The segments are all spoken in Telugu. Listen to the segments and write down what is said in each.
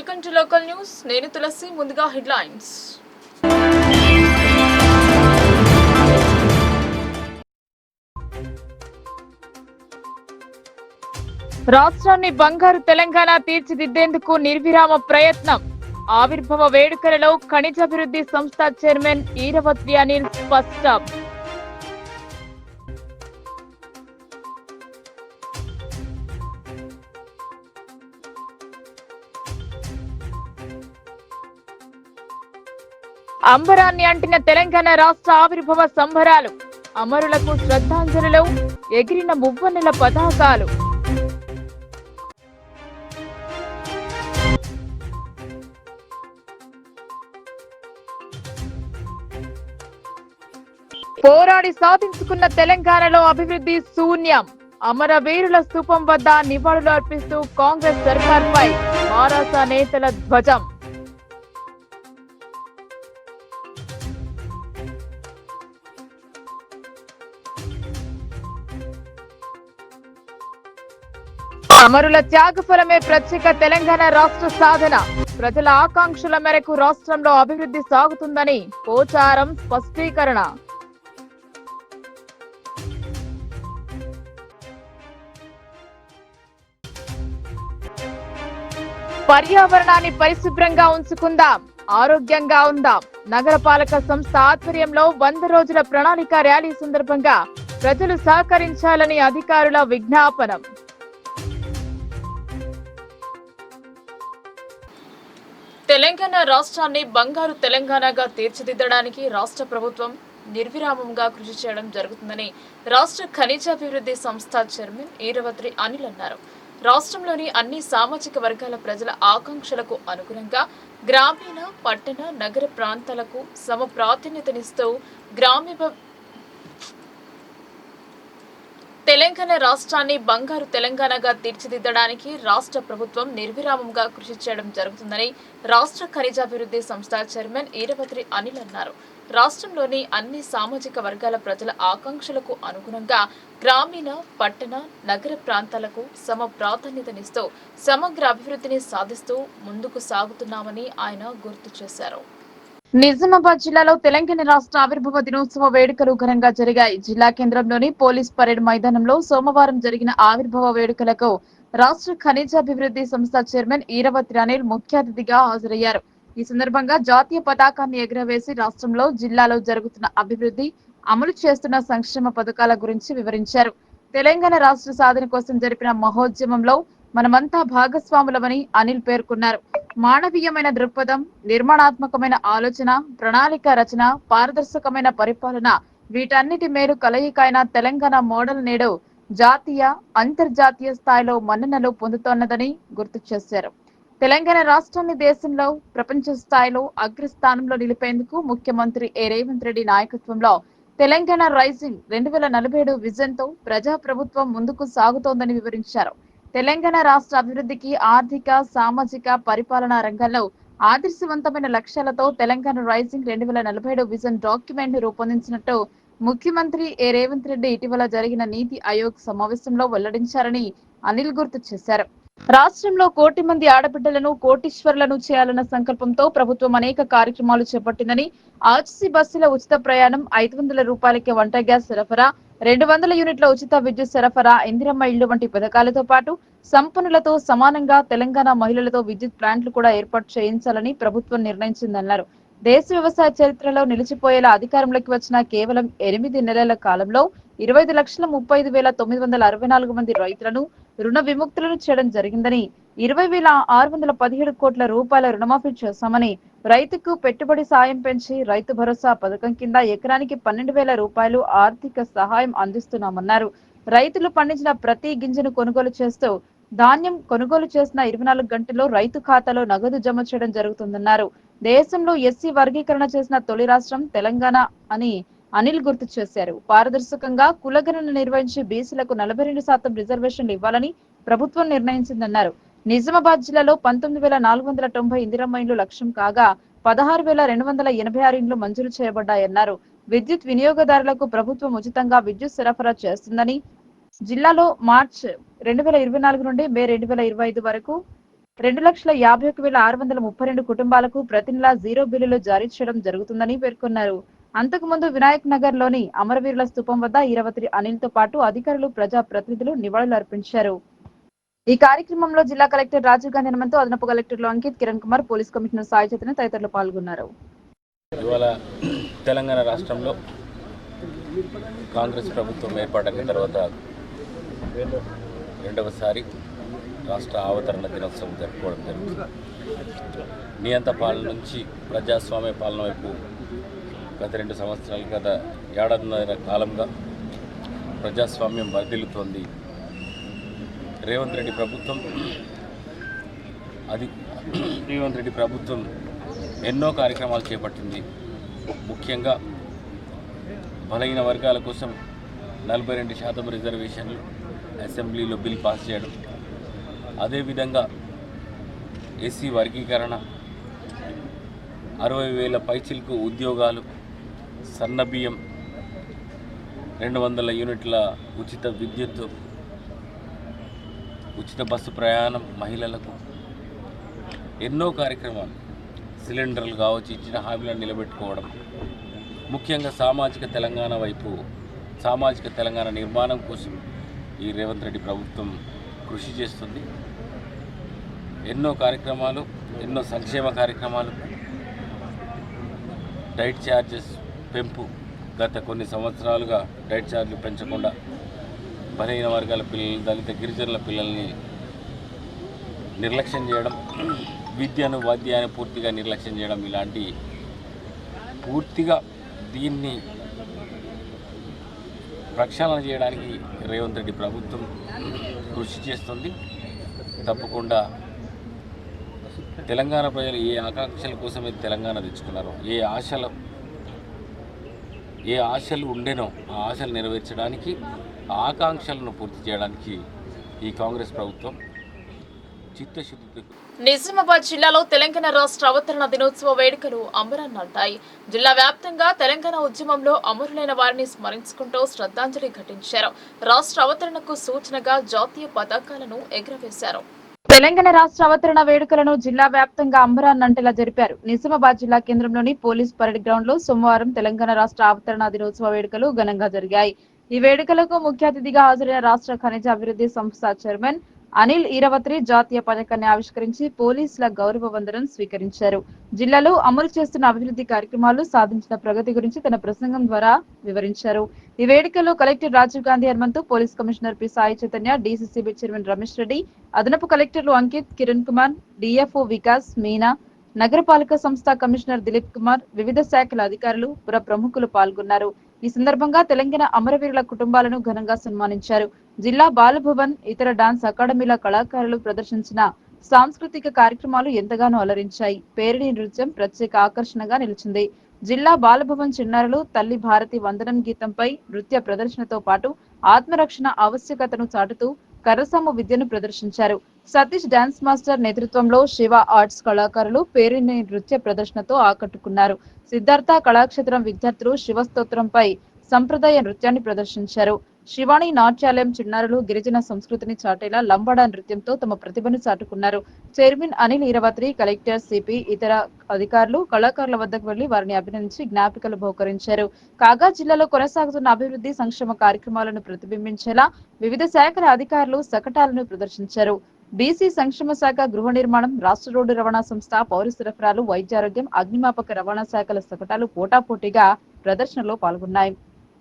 Welcome to local news. నేను తులసి. ముందుగా హెడ్లైన్స్. రాష్ట్రాన్ని బంగారు తెలంగాణ తీర్చిదిద్దేందుకు నిర్విరామ ప్రయత్నం. ఆవిర్భావ వేడుకలలో ఖనిజాభివృద్ధి సంస్థ చైర్మన్ ఈరవత్రి అనిల్ స్పష్టం. అంబరాన్ని అంటిన తెలంగాణ రాష్ట్ర ఆవిర్భావ సంబరాలు. అమరులకు శ్రద్ధాంజలిలో ఎగిరిన మువ్వన్నెల పతాకాలు. పోరాడి సాధించుకున్న తెలంగాణలో అభివృద్ధి శూన్యం. అమరవీరుల స్తూపం వద్ద నివాళులు అర్పిస్తూ కాంగ్రెస్ సర్కార్పై మారాస నేతల ధ్వజం. అమరుల త్యాగఫలమే ప్రత్యేక తెలంగాణ రాష్ట్ర సాధన. ప్రజల ఆకాంక్షల మేరకు రాష్ట్రంలో అభివృద్ధి సాగుతుందని పోచారం స్పష్టీకరణ. పర్యావరణాన్ని పరిశుభ్రంగా ఉంచుకుందాం, ఆరోగ్యంగా ఉందాం. నగరపాలక సంస్థ ఆధ్వర్యంలో 100 రోజుల ప్రణాళిక ర్యాలీ సందర్భంగా ప్రజలు సహకరించాలని అధికారుల విజ్ఞాపనం. తెలంగాణ రాష్ట్రాన్ని బంగారు తెలంగాణగా తీర్చిదిద్దడానికి రాష్ట్ర ప్రభుత్వం నిర్విరామంగా కృషి చేయడం జరుగుతుందని రాష్ట్ర ఖనిజాభివృద్ధి సంస్థ చైర్మన్ ఈరవత్రి అనిల్ అన్నారు. రాష్ట్రంలోని అన్ని సామాజిక వర్గాల ప్రజల ఆకాంక్షలకు అనుగుణంగా గ్రామీణ, పట్టణ, నగర ప్రాంతాలకు సమ ప్రాధాన్యతనిస్తూ తెలంగాణ రాష్ట్రాన్ని బంగారు తెలంగాణగా తీర్చిదిద్దడానికి రాష్ట్ర ప్రభుత్వం నిర్విరామంగా కృషి చేయడం జరుగుతుందని రాష్ట్ర ఖనిజాభివృద్ధి సంస్థ చైర్మన్ ఈరవత్రి అనిల్ అన్నారు. రాష్ట్రంలోని అన్ని సామాజిక వర్గాల ప్రజల ఆకాంక్షలకు అనుగుణంగా గ్రామీణ, పట్టణ, నగర ప్రాంతాలకు సమ ప్రాధాన్యతనిస్తూ సమగ్ర అభివృద్ధిని సాధిస్తూ ముందుకు సాగుతున్నామని ఆయన గుర్తు చేశారు. నిజామాబాద్ జిల్లాలో తెలంగాణ రాష్ట్ర ఆవిర్భావ దినోత్సవ వేడుకలు ఘనంగా జరిగాయి. జిల్లా కేంద్రంలోని పోలీస్ పరేడ్ మైదానంలో సోమవారం జరిగిన ఆవిర్భావ వేడుకలకు రాష్ట్ర ఖనిజాభివృద్ధి సంస్థ చైర్మన్ ఈరవత్రి అనిల్ ముఖ్య అతిథిగా హాజరయ్యారు. ఈ సందర్భంగా జాతీయ పతాకాన్ని ఎగురవేసి రాష్ట్రంలో, జిల్లాలో జరుగుతున్న అభివృద్ధి, అమలు చేస్తున్న సంక్షేమ పథకాల గురించి వివరించారు. తెలంగాణ రాష్ట్ర సాధన కోసం జరిపిన మహోద్యమంలో మనమంతా భాగస్వాములమని అనిల్ పేర్కొన్నారు. మానవీయమైన దృక్పథం, నిర్మాణాత్మకమైన ఆలోచన, ప్రణాళిక రచన, పారదర్శకమైన పరిపాలన, వీటన్నిటి మేలు కలయికైన తెలంగాణ మోడల్ నేడు జాతీయ, అంతర్జాతీయ స్థాయిలో మన్ననలు పొందుతోన్నదని గుర్తు చేశారు. తెలంగాణ రాష్ట్రాన్ని దేశంలో, ప్రపంచ స్థాయిలో అగ్రస్థానంలో నిలిపేందుకు ముఖ్యమంత్రి రేవంత్ రెడ్డి నాయకత్వంలో తెలంగాణ రైజింగ్ 2047 విజన్ తో ప్రజాప్రభుత్వం ముందుకు సాగుతోందని వివరించారు. తెలంగాణ రాష్ట్ర అభివృద్ధికి ఆర్థిక, సామాజిక, పరిపాలనా రంగంలో ఆదర్శవంతమైన లక్ష్యాలతో తెలంగాణ రైజింగ్ 2047 విజన్ డాక్యుమెంట్ ను రూపొందించినట్టు ముఖ్యమంత్రి రేవంత్ రెడ్డి ఇటీవల జరిగిన నీతి ఆయోగ్ సమావేశంలో వెల్లడించారని అనిల్ గుర్తు చేశారు. రాష్ట్రంలో 1 కోటి మంది ఆడబిడ్డలను కోటీశ్వరులను చేయాలన్న సంకల్పంతో ప్రభుత్వం అనేక కార్యక్రమాలు చేపట్టిందని, ఆర్టీసీ బస్సుల ఉచిత ప్రయాణం, 500 రూపాయలకే వంట గ్యాస్ సరఫరా, 200 యూనిట్ల ఉచిత విద్యుత్ సరఫరా, ఇందిరమ్మ ఇళ్లు వంటి పథకాలతో పాటు సంపన్నులతో సమానంగా తెలంగాణ మహిళలతో విద్యుత్ ప్లాంట్లు కూడా ఏర్పాటు చేయించాలని ప్రభుత్వం నిర్ణయించిందన్నారు. దేశ వ్యవసాయ చరిత్రలో నిలిచిపోయేలా అధికారంలోకి వచ్చిన కేవలం 8 నెలల కాలంలో 25,35,964 మంది రైతులను రుణ విముక్తులను చేయడం జరిగిందని, 20,617 కోట్ల రూపాయల రుణమాఫీ చేశామని, రైతుకు పెట్టుబడి సాయం పెంచి రైతు భరోసా పథకం కింద ఎకరానికి 12,000 రూపాయలు ఆర్థిక సహాయం అందిస్తున్నామన్నారు. రైతులు పండించిన ప్రతి గింజను కొనుగోలు చేస్తూ ధాన్యం కొనుగోలు చేసిన 24 గంటల్లో రైతు ఖాతాలో నగదు జమ చేయడం జరుగుతుందన్నారు. దేశంలో ఎస్సీ వర్గీకరణ చేసిన తొలి రాష్ట్రం తెలంగాణ అని అనిల్ గుర్తు చేశారు. పారదర్శకంగా కులగణన నిర్వహించి బీసీలకు 42% రిజర్వేషన్లు ఇవ్వాలని ప్రభుత్వం నిర్ణయించిందన్నారు. నిజామాబాద్ జిల్లాలో 19,490 ఇందిరమ్మ ఇండ్లు లక్ష్యం కాగా 16,286 ఇండ్లు మంజూరు చేయబడ్డాయన్నారు. విద్యుత్ వినియోగదారులకు ప్రభుత్వం ఉచితంగా విద్యుత్ సరఫరా చేస్తుందని, జిల్లాలో మార్చి 2024 నుండి మే 2025 వరకు 2,51,632 కుటుంబాలకు ప్రతి నెలా జీరో బిల్లులు జారీ చేయడం జరుగుతుందని పేర్కొన్నారు. అంతకుముందు వినాయక్ నగర్ లోని అమరవీరుల స్థూపం వద్ద ఈరవత్రి అనిల్ తో పాటు అధికారులు, ప్రజా ప్రతినిధులు నివాళులర్పించారు. ఈ కార్యక్రమంలో జిల్లా కలెక్టర్ రాజీవ్ గాంధీ హనుమంతు, అదనపు కలెక్టర్లు అంకిత్, కిరణ్ కుమార్, పోలీస్ కమిషనర్ సాయి చైతన్య తదితరులు పాల్గొన్నారు. ఇవాళ తెలంగాణ రాష్ట్రంలో కాంగ్రెస్ ప్రభుత్వం ఏర్పడిన తర్వాత రెండవసారి రాష్ట్ర అవతరణ దినోత్సవం జరుపుకోవడం జరుగుతుంది. నియంత పాలన నుంచి ప్రజాస్వామ్య పాలన వైపు గత 2 సంవత్సరాలు, గత ఏడాదిన్నర కాలంగా ప్రజాస్వామ్యం వర్ధిల్లుతోంది. రేవంత్ రెడ్డి ప్రభుత్వం ఎన్నో కార్యక్రమాలు చేపట్టింది. ముఖ్యంగా బలహీన వర్గాల కోసం 42% రిజర్వేషన్లు అసెంబ్లీలో బిల్ పాస్ చేయడం, అదేవిధంగా ఎస్సీ వర్గీకరణ, 60,000 పైచిలకు ఉద్యోగాలు, సన్నబియ్యం, 200 యూనిట్ల ఉచిత విద్యుత్, ఉచిత బస్సు ప్రయాణం మహిళలకు, ఎన్నో కార్యక్రమాలు, సిలిండర్లు కావచ్చు, ఇచ్చిన హామీలను నిలబెట్టుకోవడం, ముఖ్యంగా సామాజిక తెలంగాణ నిర్మాణం కోసం ఈ రేవంత్ రెడ్డి ప్రభుత్వం కృషి చేస్తుంది. ఎన్నో కార్యక్రమాలు, ఎన్నో సంక్షేమ కార్యక్రమాలు, డైట్ ఛార్జెస్ పెంపు, గత కొన్ని సంవత్సరాలుగా డైట్ ఛార్జీలు పెంచకుండా బలహీన వర్గాల పిల్లలు, దళిత గిరిజనుల పిల్లల్ని నిర్లక్ష్యం చేయడం, విద్యను వాద్యాన్ని పూర్తిగా నిర్లక్ష్యం చేయడం, ఇలాంటి పూర్తిగా దీన్ని ప్రక్షాళన చేయడానికి రేవంత్ రెడ్డి ప్రభుత్వం కృషి చేస్తుంది. తప్పకుండా తెలంగాణ ప్రజలు ఏ ఆకాంక్షల కోసమే తెలంగాణ తెచ్చుకున్నారో, ఏ ఆశలు ఉండేనో ఆ ఆశలు నెరవేర్చడానికి, ఆకాంక్షలను పూర్తి చేయడానికి ఈ కాంగ్రెస్ ప్రభుత్వం చిత్తశుద్ధితో. నిజామాబాద్ జిల్లాలో తెలంగాణ రాష్ట్ర అవతరణ దినోత్సవ వేడుకలు అంబరాన్నంటాయి. జిల్లా వ్యాప్తంగా తెలంగాణ ఉద్యమంలో అమరులైన వారిని స్మరించుకుంటూ శ్రద్ధాంజలి ఘటించారు. రాష్ట్ర అవతరణకు సూచనగా జాతీయ పతాకాలను ఎగురవేశారు. తెలంగాణ రాష్ట్ర అవతరణ వేడుకలను జిల్లా వ్యాప్తంగా అంబరాన్నంటేలా జరిపారు. నిజామాబాద్ జిల్లా కేంద్రంలోని పోలీస్ పరేడ్ గ్రౌండ్ లో సోమవారం తెలంగాణ రాష్ట్ర అవతరణ దినోత్సవ వేడుకలు ఘనంగా జరిగాయి. ఈ వేడుకలకు ముఖ్య అతిథిగా హాజరైన రాష్ట్ర ఖనిజ అభివృద్ధి సంస్థ చైర్మన్ అనిల్ ఈరవత్రి జాతీయ పతాకాన్ని ఆవిష్కరించి పోలీసుల గౌరవ వందనం స్వీకరించారు. జిల్లాలో అమలు చేస్తున్న అభివృద్ధి కార్యక్రమాలు, సాధించిన ప్రగతి గురించి తన ప్రసంగం ద్వారా వివరించారు. ఈ వేడుకలో collector Rajiv Gandhi Hanumanthu, police commissioner P Sai Chaitanya, DCCB chairman Ramesh Reddy, అదనపు కలెక్టర్లు అంకిత్, కిరణ్ కుమార్, డిఎఫ్ఓ వికాస్ మీనా, నగరపాలక సంస్థ కమిషనర్ దిలీప్ కుమార్, వివిధ శాఖల అధికారులు, పుర ప్రముఖులు పాల్గొన్నారు. ఈ సందర్భంగా తెలంగాణ అమరవీరుల కుటుంబాలను ఘనంగా సన్మానించారు. జిల్లా బాలభవన్, ఇతర డాన్స్ అకాడమీల కళాకారులు ప్రదర్శించిన సాంస్కృతిక కార్యక్రమాలు ఎంతగానో అలరించాయి. పేరిణి నృత్యం ప్రత్యేక ఆకర్షణగా నిలిచింది. జిల్లా బాలభవన్ చిన్నారులు తల్లి భారతి వందనం గీతంపై నృత్య ప్రదర్శనతో పాటు ఆత్మరక్షణ ఆవశ్యకతను చాటుతూ కర్రసాము విద్యను ప్రదర్శించారు. సతీష్ డాన్స్ మాస్టర్ నేతృత్వంలో శివ ఆర్ట్స్ కళాకారులు పేరిణి నృత్య ప్రదర్శనతో ఆకట్టుకున్నారు. సిద్ధార్థ కళాక్షేత్రం విద్యార్థులు శివస్తోత్రంపై సంప్రదాయ నృత్యాన్ని ప్రదర్శించారు. శివాణి నాట్యాలయం చిన్నారులు గిరిజన సంస్కృతిని చాటేలా లంబాడా నృత్యంతో తమ ప్రతిభను చాటుకున్నారు. Chairman Anil Eravatri, collector, CP, ఇతర అధికారులు కళాకారుల వద్దకు వెళ్లి వారిని అభినందించి జ్ఞాపికలు బహుకరించారు. కాగా జిల్లాలో కొనసాగుతున్న అభివృద్ధి సంక్షేమ కార్యక్రమాలను ప్రతిబింబించేలా వివిధ శాఖల అధికారులు శకటాలను ప్రదర్శించారు. బీసీ సంక్షేమ శాఖ, గృహ నిర్మాణం, రాష్ట్ర రోడ్డు రవాణా సంస్థ, పౌర సరఫరాలు, వైద్యారోగ్యం, అగ్నిమాపక రవాణా శాఖల శకటాలు పోటాపోటీగా ప్రదర్శనలో పాల్గొన్నాయి.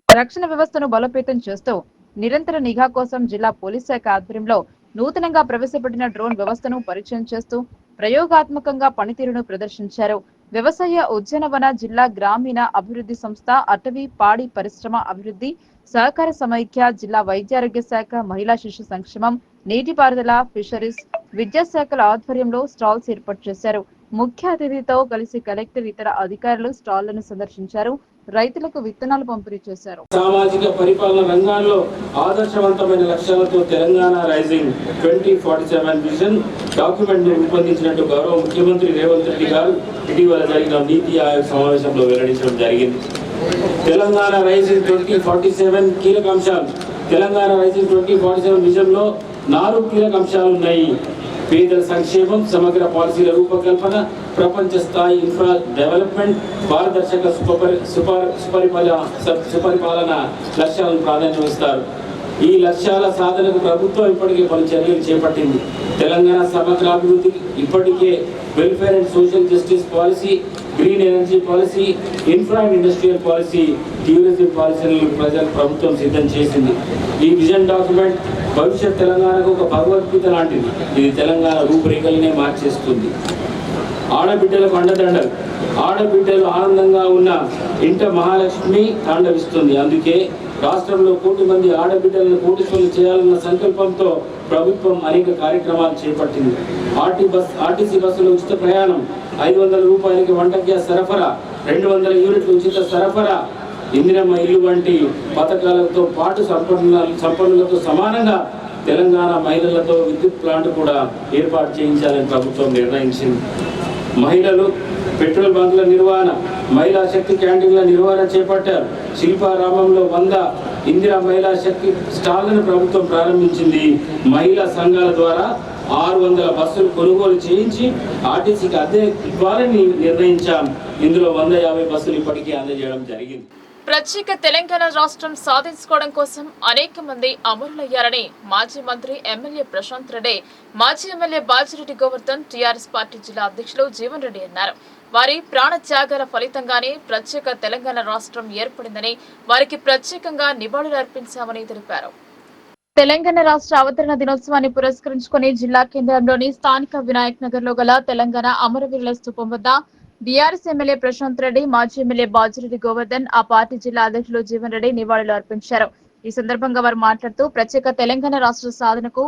రక్షణ వ్యవస్థను బలోపేతం చేస్తూ నిరంతర నిఘా కోసం జిల్లా పోలీస్ శాఖ ఆధ్వర్యంలో నూతనంగా ప్రవేశపెట్టిన డ్రోన్ వ్యవస్థను పరిచయం చేస్తూ ప్రయోగాత్మకంగా పనితీరును ప్రదర్శించారు. వ్యవసాయ, ఉద్యానవన, జిల్లా గ్రామీణ అభివృద్ధి సంస్థ, అటవీ, పాడి పరిశ్రమ అభివృద్ధి సహకార సమైక్య, జిల్లా వైద్యారోగ్య శాఖ, మహిళా శిశు సంక్షేమం, నీటిపారుదల, ఫిషరీస్, విద్యాశాఖల ఆధ్వర్యంలో స్టాల్స్ ఏర్పాటు చేశారు. ముఖ్య అతిథితో కలిసి కలెక్టర్, ఇతర అధికారులు స్టాళ్లను సందర్శించారు. రైతులకు విత్తనాలు పంపిణీ చేశారు. సామాజిక పరిపాలన రంగాల్లో ఆదర్శవంతమైన లక్ష్యాలతో తెలంగాణ రైజింగ్ 2047 విజన్ డాక్యుమెంట్ ను రూపొందించినట్టు గౌరవ ముఖ్యమంత్రి రేవంత్ రెడ్డి గారు ఇటీవల జరిగిన నీతి ఆయోగ్ సమావేశంలో వెల్లడించడం జరిగింది. తెలంగాణ రైజింగ్ 2047 కీలక అంశాలు. తెలంగాణ రైజింగ్ 2047 విజన్ లో 4 కీలక అంశాలు ఉన్నాయి. పేదల సంక్షేమం, సమగ్ర పాలసీల రూపకల్పన, ప్రపంచ స్థాయి ఇన్ఫ్రా డెవలప్మెంట్, పారదర్శక సుపరిపాలన లక్ష్యాలను ప్రాధాన్యం ఇస్తారు. ఈ లక్ష్యాల సాధనకు ప్రభుత్వం ఇప్పటికే పలు చర్యలు చేపట్టింది. తెలంగాణ సమగ్ర అభివృద్ధికి ఇప్పటికే welfare and social justice policy, green energy policy, infra and industrial policy, tourism పాలసీలను ప్రభుత్వం సిద్ధం చేసింది. ఈ విజన్ డాక్యుమెంట్ భవిష్యత్ తెలంగాణకు ఒక భగవద్గీత లాంటిది. ఇది తెలంగాణ రూపురేఖలనే మార్చేస్తుంది. ఆడబిడ్డలకు అండదండలు. ఆడబిడ్డలు ఆనందంగా ఉన్న ఇంట మహాలక్ష్మి తాండవిస్తుంది. అందుకే రాష్ట్రంలో 1 కోటి మంది ఆడబిడ్డలను కోటీశ్వరులు చేయాలన్న సంకల్పంతో ప్రభుత్వం అనేక కార్యక్రమాలు చేపట్టింది. ఆర్టీసీ బస్సులో ఉచిత ప్రయాణం, 500 రూపాయలకి వంట గ్యాస్ సరఫరా, 200 యూనిట్ల ఉచిత సరఫరా, ఇందిరమ్మ ఇల్లు వంటి పథకాలతో పాటు సంపన్నులతో సమానంగా తెలంగాణ మహిళలతో విద్యుత్ ప్లాంట్ కూడా ఏర్పాటు చేయించాలని ప్రభుత్వం నిర్ణయించింది. మహిళలు పెట్రోల్ బంకుల నిర్వహణ, మహిళా శక్తి క్యాంటీన్ల నిర్వహణ చేపట్టారు. శిల్పారామంలో 100 ఇందిరా మహిళా శక్తి స్టాళ్లను ప్రభుత్వం ప్రారంభించింది. మహిళా సంఘాల ద్వారా 600 బస్సులు కొనుగోలు చేయించి ఆర్టీసీకి అద్దె ఇవ్వాలని నిర్ణయించాం. ఇందులో 150 బస్సులు ఇప్పటికీ అందజేయడం జరిగింది. ప్రత్యేక తెలంగాణ రాష్ట్రం సాధించుకోవడం కోసం అనేక మంది అమరులయ్యారని మాజీ మంత్రి ఎమ్మెల్యే ప్రశాంత్ రెడ్డి, మాజీ MLA Bajireddy Govardhan, TRS party జిల్లా అధ్యక్షులు జీవన్ రెడ్డి అన్నారు. వారి ప్రాణ త్యాగాల ఫలితంగానే ప్రత్యేక తెలంగాణ రాష్ట్రం ఏర్పడిందని, వారికి ప్రత్యేకంగా నివాళులు అర్పించామని తెలిపారు. తెలంగాణ రాష్ట్ర అవతరణ దినోత్సవాన్ని పురస్కరించుకుని జిల్లా కేంద్రంలోని స్థానిక వినాయక్ నగర్ లో గల తెలంగాణ అమరవీరుల స్థూపం వద్ద బీఆర్ఎస్ ఎమ్మెల్యే ప్రశాంత్ రెడ్డి, మాజీ ఎమ్మెల్యే బాజిరెడ్డి గోవర్ధన్, ఆ పార్టీ జిల్లా అధ్యక్షులు జీవన్ రెడ్డి నివాళులు అర్పించారు. ఈ సందర్భంగా వారు మాట్లాడుతూ ప్రత్యేక తెలంగాణ రాష్ట్ర సాధనకు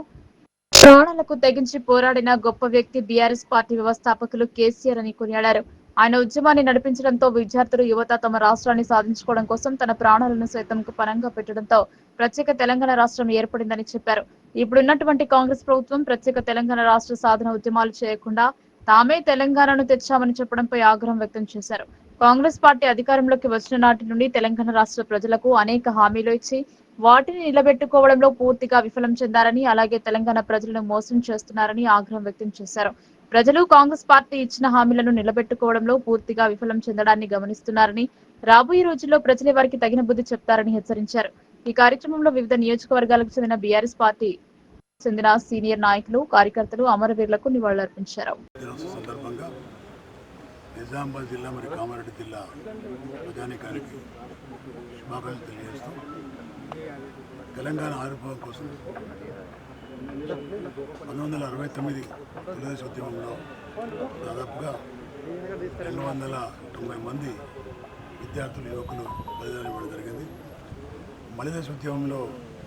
ప్రాణాలకు తెగించి పోరాడిన గొప్ప వ్యక్తి బీఆర్ఎస్ పార్టీ వ్యవస్థాపకులు కేసీఆర్ అని కొనియాడారు. ఆయన ఉద్యమాన్ని నడిపించడంతో విద్యార్థులు, యువత తమ రాష్ట్రాన్ని సాధించుకోవడం కోసం తన ప్రాణాలను సైతం పణంగా పెట్టడంతో ప్రత్యేక తెలంగాణ రాష్ట్రం ఏర్పడిందని చెప్పారు. ఇప్పుడున్నటువంటి కాంగ్రెస్ ప్రభుత్వం ప్రత్యేక తెలంగాణ రాష్ట్ర సాధన ఉద్యమాలు చేయకుండా తామే తెలంగాణను తెచ్చామని చెప్పడంపై ఆగ్రహం వ్యక్తం చేశారు. కాంగ్రెస్ పార్టీ అధికారంలోకి వచ్చిన నాటి నుండి తెలంగాణ రాష్ట్ర ప్రజలకు అనేక హామీలు ఇచ్చి వాటిని నిలబెట్టుకోవడంలో పూర్తిగా విఫలం చెందారని, అలాగే తెలంగాణ ప్రజలను మోసం చేస్తున్నారని ఆగ్రహం వ్యక్తం చేశారు. ప్రజలు కాంగ్రెస్ పార్టీ ఇచ్చిన హామీలను నిలబెట్టుకోవడంలో పూర్తిగా విఫలం చెందడాన్ని గమనిస్తున్నారని, రాబోయే రోజుల్లో ప్రజలే వారికి తగిన బుద్ధి చెప్తారని హెచ్చరించారు. ఈ కార్యక్రమంలో వివిధ నియోజకవర్గాలకు చెందిన బీఆర్ఎస్ పార్టీ చెందిన సీనియర్ నాయకులు, కార్యకర్తలు అమరవీరులకు నివాళులర్పించారు. నిజామాబాద్ జిల్లా మరియు కామారెడ్డి జిల్లా ప్రజానీకానికి శుభాకాంక్షలు తెలియజేస్తూ తెలంగాణ ఆవిర్భావం కోసం 1969 తెలుగుదేశం ఉద్యమంలో దాదాపుగా 290 మంది విద్యార్థులు, యువకులు బలిదానం ఇవ్వడం జరిగింది. మలిదేశ ఉద్యమంలో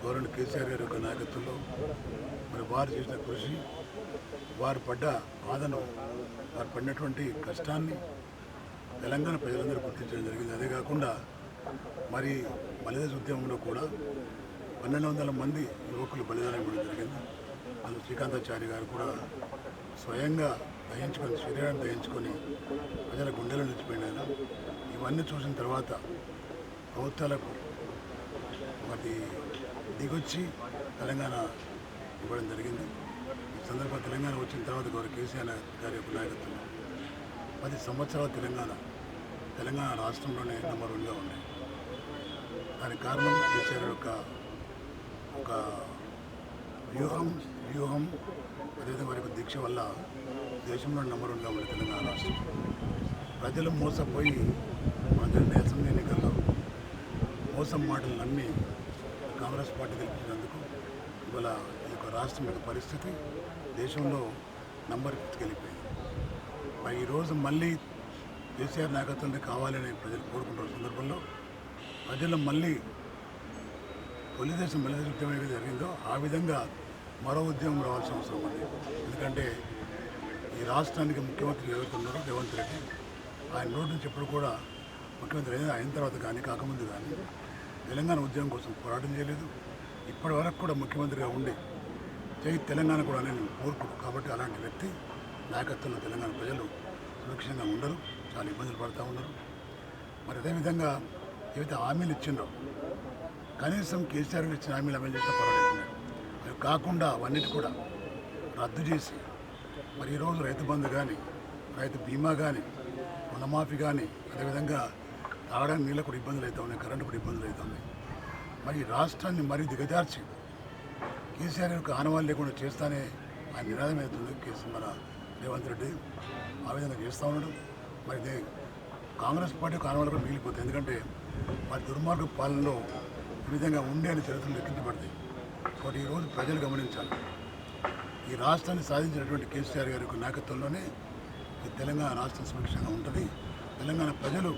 గవర్నర్ కేసీఆర్ గారి యొక్క నాయకత్వంలో మరి వారు చేసిన కృషి, వారు పడ్డ బాధను, వారు పడినటువంటి కష్టాన్ని తెలంగాణ ప్రజలందరూ గుర్తించడం జరిగింది. అదే కాకుండా మరి మలిదేశ ఉద్యమంలో కూడా 1200 మంది యువకులు బలిదానం ఇవ్వడం జరిగింది. అందులో శ్రీకాంతాచారి గారు కూడా స్వయంగా దహించుకొని, శరీరాన్ని దహించుకొని ప్రజల గుండెలో నిలిచిపోయిన ఆయన. ఇవన్నీ చూసిన తర్వాత ప్రభుత్వాలకు వాటి దిగొచ్చి తెలంగాణ ఇవ్వడం జరిగింది. ఈ సందర్భంగా తెలంగాణ వచ్చిన తర్వాత గౌరవ కేసీఆర్ గారి యొక్క నాయకత్వంలో 10 సంవత్సరాల తెలంగాణ రాష్ట్రంలోనే నెంబర్ 1గా ఉన్నాయి. దానికి కారణం కేసీఆర్ యొక్క ఒక వ్యూహం అదేవిధంగా వారి యొక్క దీక్ష వల్ల దేశంలో నెంబర్ 1గా ఉంది తెలంగాణ రాష్ట్రం. ప్రజలు మోసపోయి మన అసెంబ్లీ ఎన్నికల్లో మోసం మాటలు నమ్మి కాంగ్రెస్ పార్టీ గెలిపించినందుకు ఇవాళ ఈ యొక్క రాష్ట్రం యొక్క పరిస్థితి దేశంలో నంబర్ 5కి వెళ్ళిపోయింది. మరి ఈరోజు మళ్ళీ కేసీఆర్ నాయకత్వం కావాలని ప్రజలు కోరుకుంటున్న సందర్భంలో ప్రజలు మళ్ళీ మలిదేశం ఉద్యమం ఏదైతే జరిగిందో ఆ విధంగా మరో ఉద్యమం రావాల్సిన అవసరం ఉంది. ఎందుకంటే ఈ రాష్ట్రానికి ముఖ్యమంత్రి ఎవరైతే ఉన్నారో రేవంత్ రెడ్డి, ఆయన నోటి నుంచి ఎప్పుడు కూడా ముఖ్యమంత్రి అయిన తర్వాత కానీ కాకముందు కానీ తెలంగాణ ఉద్యమం కోసం పోరాటం చేయలేదు. ఇప్పటి వరకు కూడా ముఖ్యమంత్రిగా ఉండి తెలంగాణ కూడా నేను కోరుకుడు. కాబట్టి అలాంటి వ్యక్తి నాయకత్వంలో తెలంగాణ ప్రజలు సురక్షితంగా ఉండరు, చాలా ఇబ్బందులు పడుతూ ఉన్నారు. మరి అదేవిధంగా ఏవైతే హామీలు ఇచ్చిండ్రో కనీసం కేసీఆర్ ఇచ్చిన హామీలు అమలు చేసిన పర్వాలేదు. అవి కాకుండా అవన్నిటి కూడా రద్దు చేసి మరి ఈరోజు రైతు బంధు కానీ, రైతు బీమా కానీ, రుణమాఫీ కానీ, అదేవిధంగా తాగడానికి నీళ్ళకు కూడా ఇబ్బందులు అవుతా ఉన్నాయి, కరెంటు కూడా ఇబ్బందులు అవుతా ఉన్నాయి. మరి ఈ రాష్ట్రాన్ని మరీ దిగజార్చి కేసీఆర్ యొక్క ఆనవాళ్ళు లేకుండా చేస్తానే ఆయన నినాదం అవుతుంది మన రేవంత్ రెడ్డి ఆ విధంగా చేస్తూ ఉన్నాడు. మరి కాంగ్రెస్ పార్టీ యొక్క ఆనవాళ్ళు కూడా మిగిలిపోతాయి. ఎందుకంటే మరి దుర్మార్గ పాలనలో ఈ విధంగా ఉండే అని చరిత్రలు లెక్కించబడతాయి. కాబట్టి ఈరోజు ప్రజలు గమనించాలి, ఈ రాష్ట్రాన్ని సాధించినటువంటి కేసీఆర్ గారి యొక్క నాయకత్వంలోనే ఈ తెలంగాణ రాష్ట్రం సురక్షంగా ఉంటుంది. తెలంగాణ ప్రజలు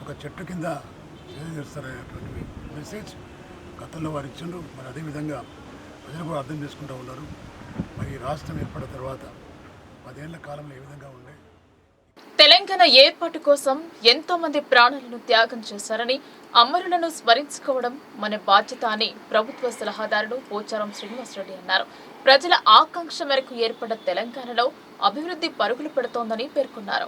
ఒక చెట్టు కింద సేద తీరుస్తారనేటువంటి మెసేజ్ గతంలో వారు ఇచ్చిండ్రు. మరి అదేవిధంగా ప్రజలు కూడా అర్థం చేసుకుంటూ ఉన్నారు. మరి ఈ రాష్ట్రం ఏర్పడిన తర్వాత 10 ఏళ్ల కాలంలో ఏ విధంగా ఉండే తెలంగాణ ఏర్పాటు కోసం ఎంతో మంది ప్రాణాలను త్యాగం చేశారని, అమరులను స్మరించుకోవడం మన బాధ్యత అని ప్రభుత్వ సలహాదారుడు పోచారం శ్రీనివాసరెడ్డి అన్నారు. ప్రజల ఆకాంక్ష మేరకు ఏర్పడ్డ తెలంగాణలో అభివృద్ధి పరుగులు పెడుతోందని పేర్కొన్నారు.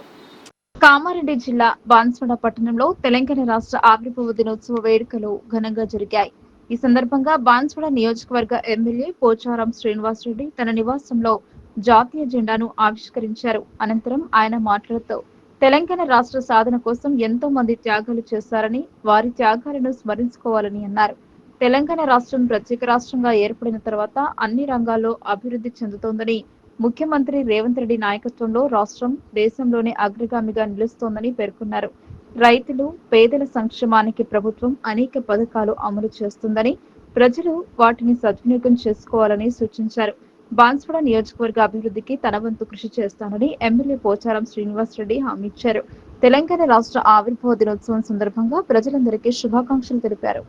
కామారెడ్డి జిల్లా బాన్స్వాడ పట్టణంలో తెలంగాణ రాష్ట్ర ఆవిర్భావ దినోత్సవ వేడుకలు ఘనంగా జరిగాయి. ఈ సందర్భంగా బాన్స్వాడ నియోజకవర్గ ఎమ్మెల్యే పోచారం శ్రీనివాసరెడ్డి తన నివాసంలో జాతీయ జెండాను ఆవిష్కరించారు. అనంతరం ఆయన మాట్లాడుతూ తెలంగాణ రాష్ట్ర సాధన కోసం ఎంతో మంది త్యాగాలు చేశారని, వారి త్యాగాలను స్మరించుకోవాలని అన్నారు. తెలంగాణ రాష్ట్రం ప్రత్యేక రాష్ట్రంగా ఏర్పడిన తర్వాత అన్ని రంగాల్లో అభివృద్ధి చెందుతోందని, ముఖ్యమంత్రి రేవంత్ రెడ్డి నాయకత్వంలో రాష్ట్రం దేశంలోనే అగ్రగామిగా నిలుస్తోందని పేర్కొన్నారు. రైతులు, పేదల సంక్షేమానికి ప్రభుత్వం అనేక పథకాలు అమలు చేస్తుందని, ప్రజలు వాటిని సద్వినియోగం చేసుకోవాలని సూచించారు. బాన్స్వాడ నియోజకవర్గ అభివృద్ధికి తన వంతు కృషి చేస్తానని ఎమ్మెల్యే పోచారం శ్రీనివాసరెడ్డి హామీ ఇచ్చారు. తెలంగాణ రాష్ట్ర ఆవిర్భావ దినోత్సవం సందర్భంగా ప్రజలందరికీ శుభాకాంక్షలు తెలిపారు.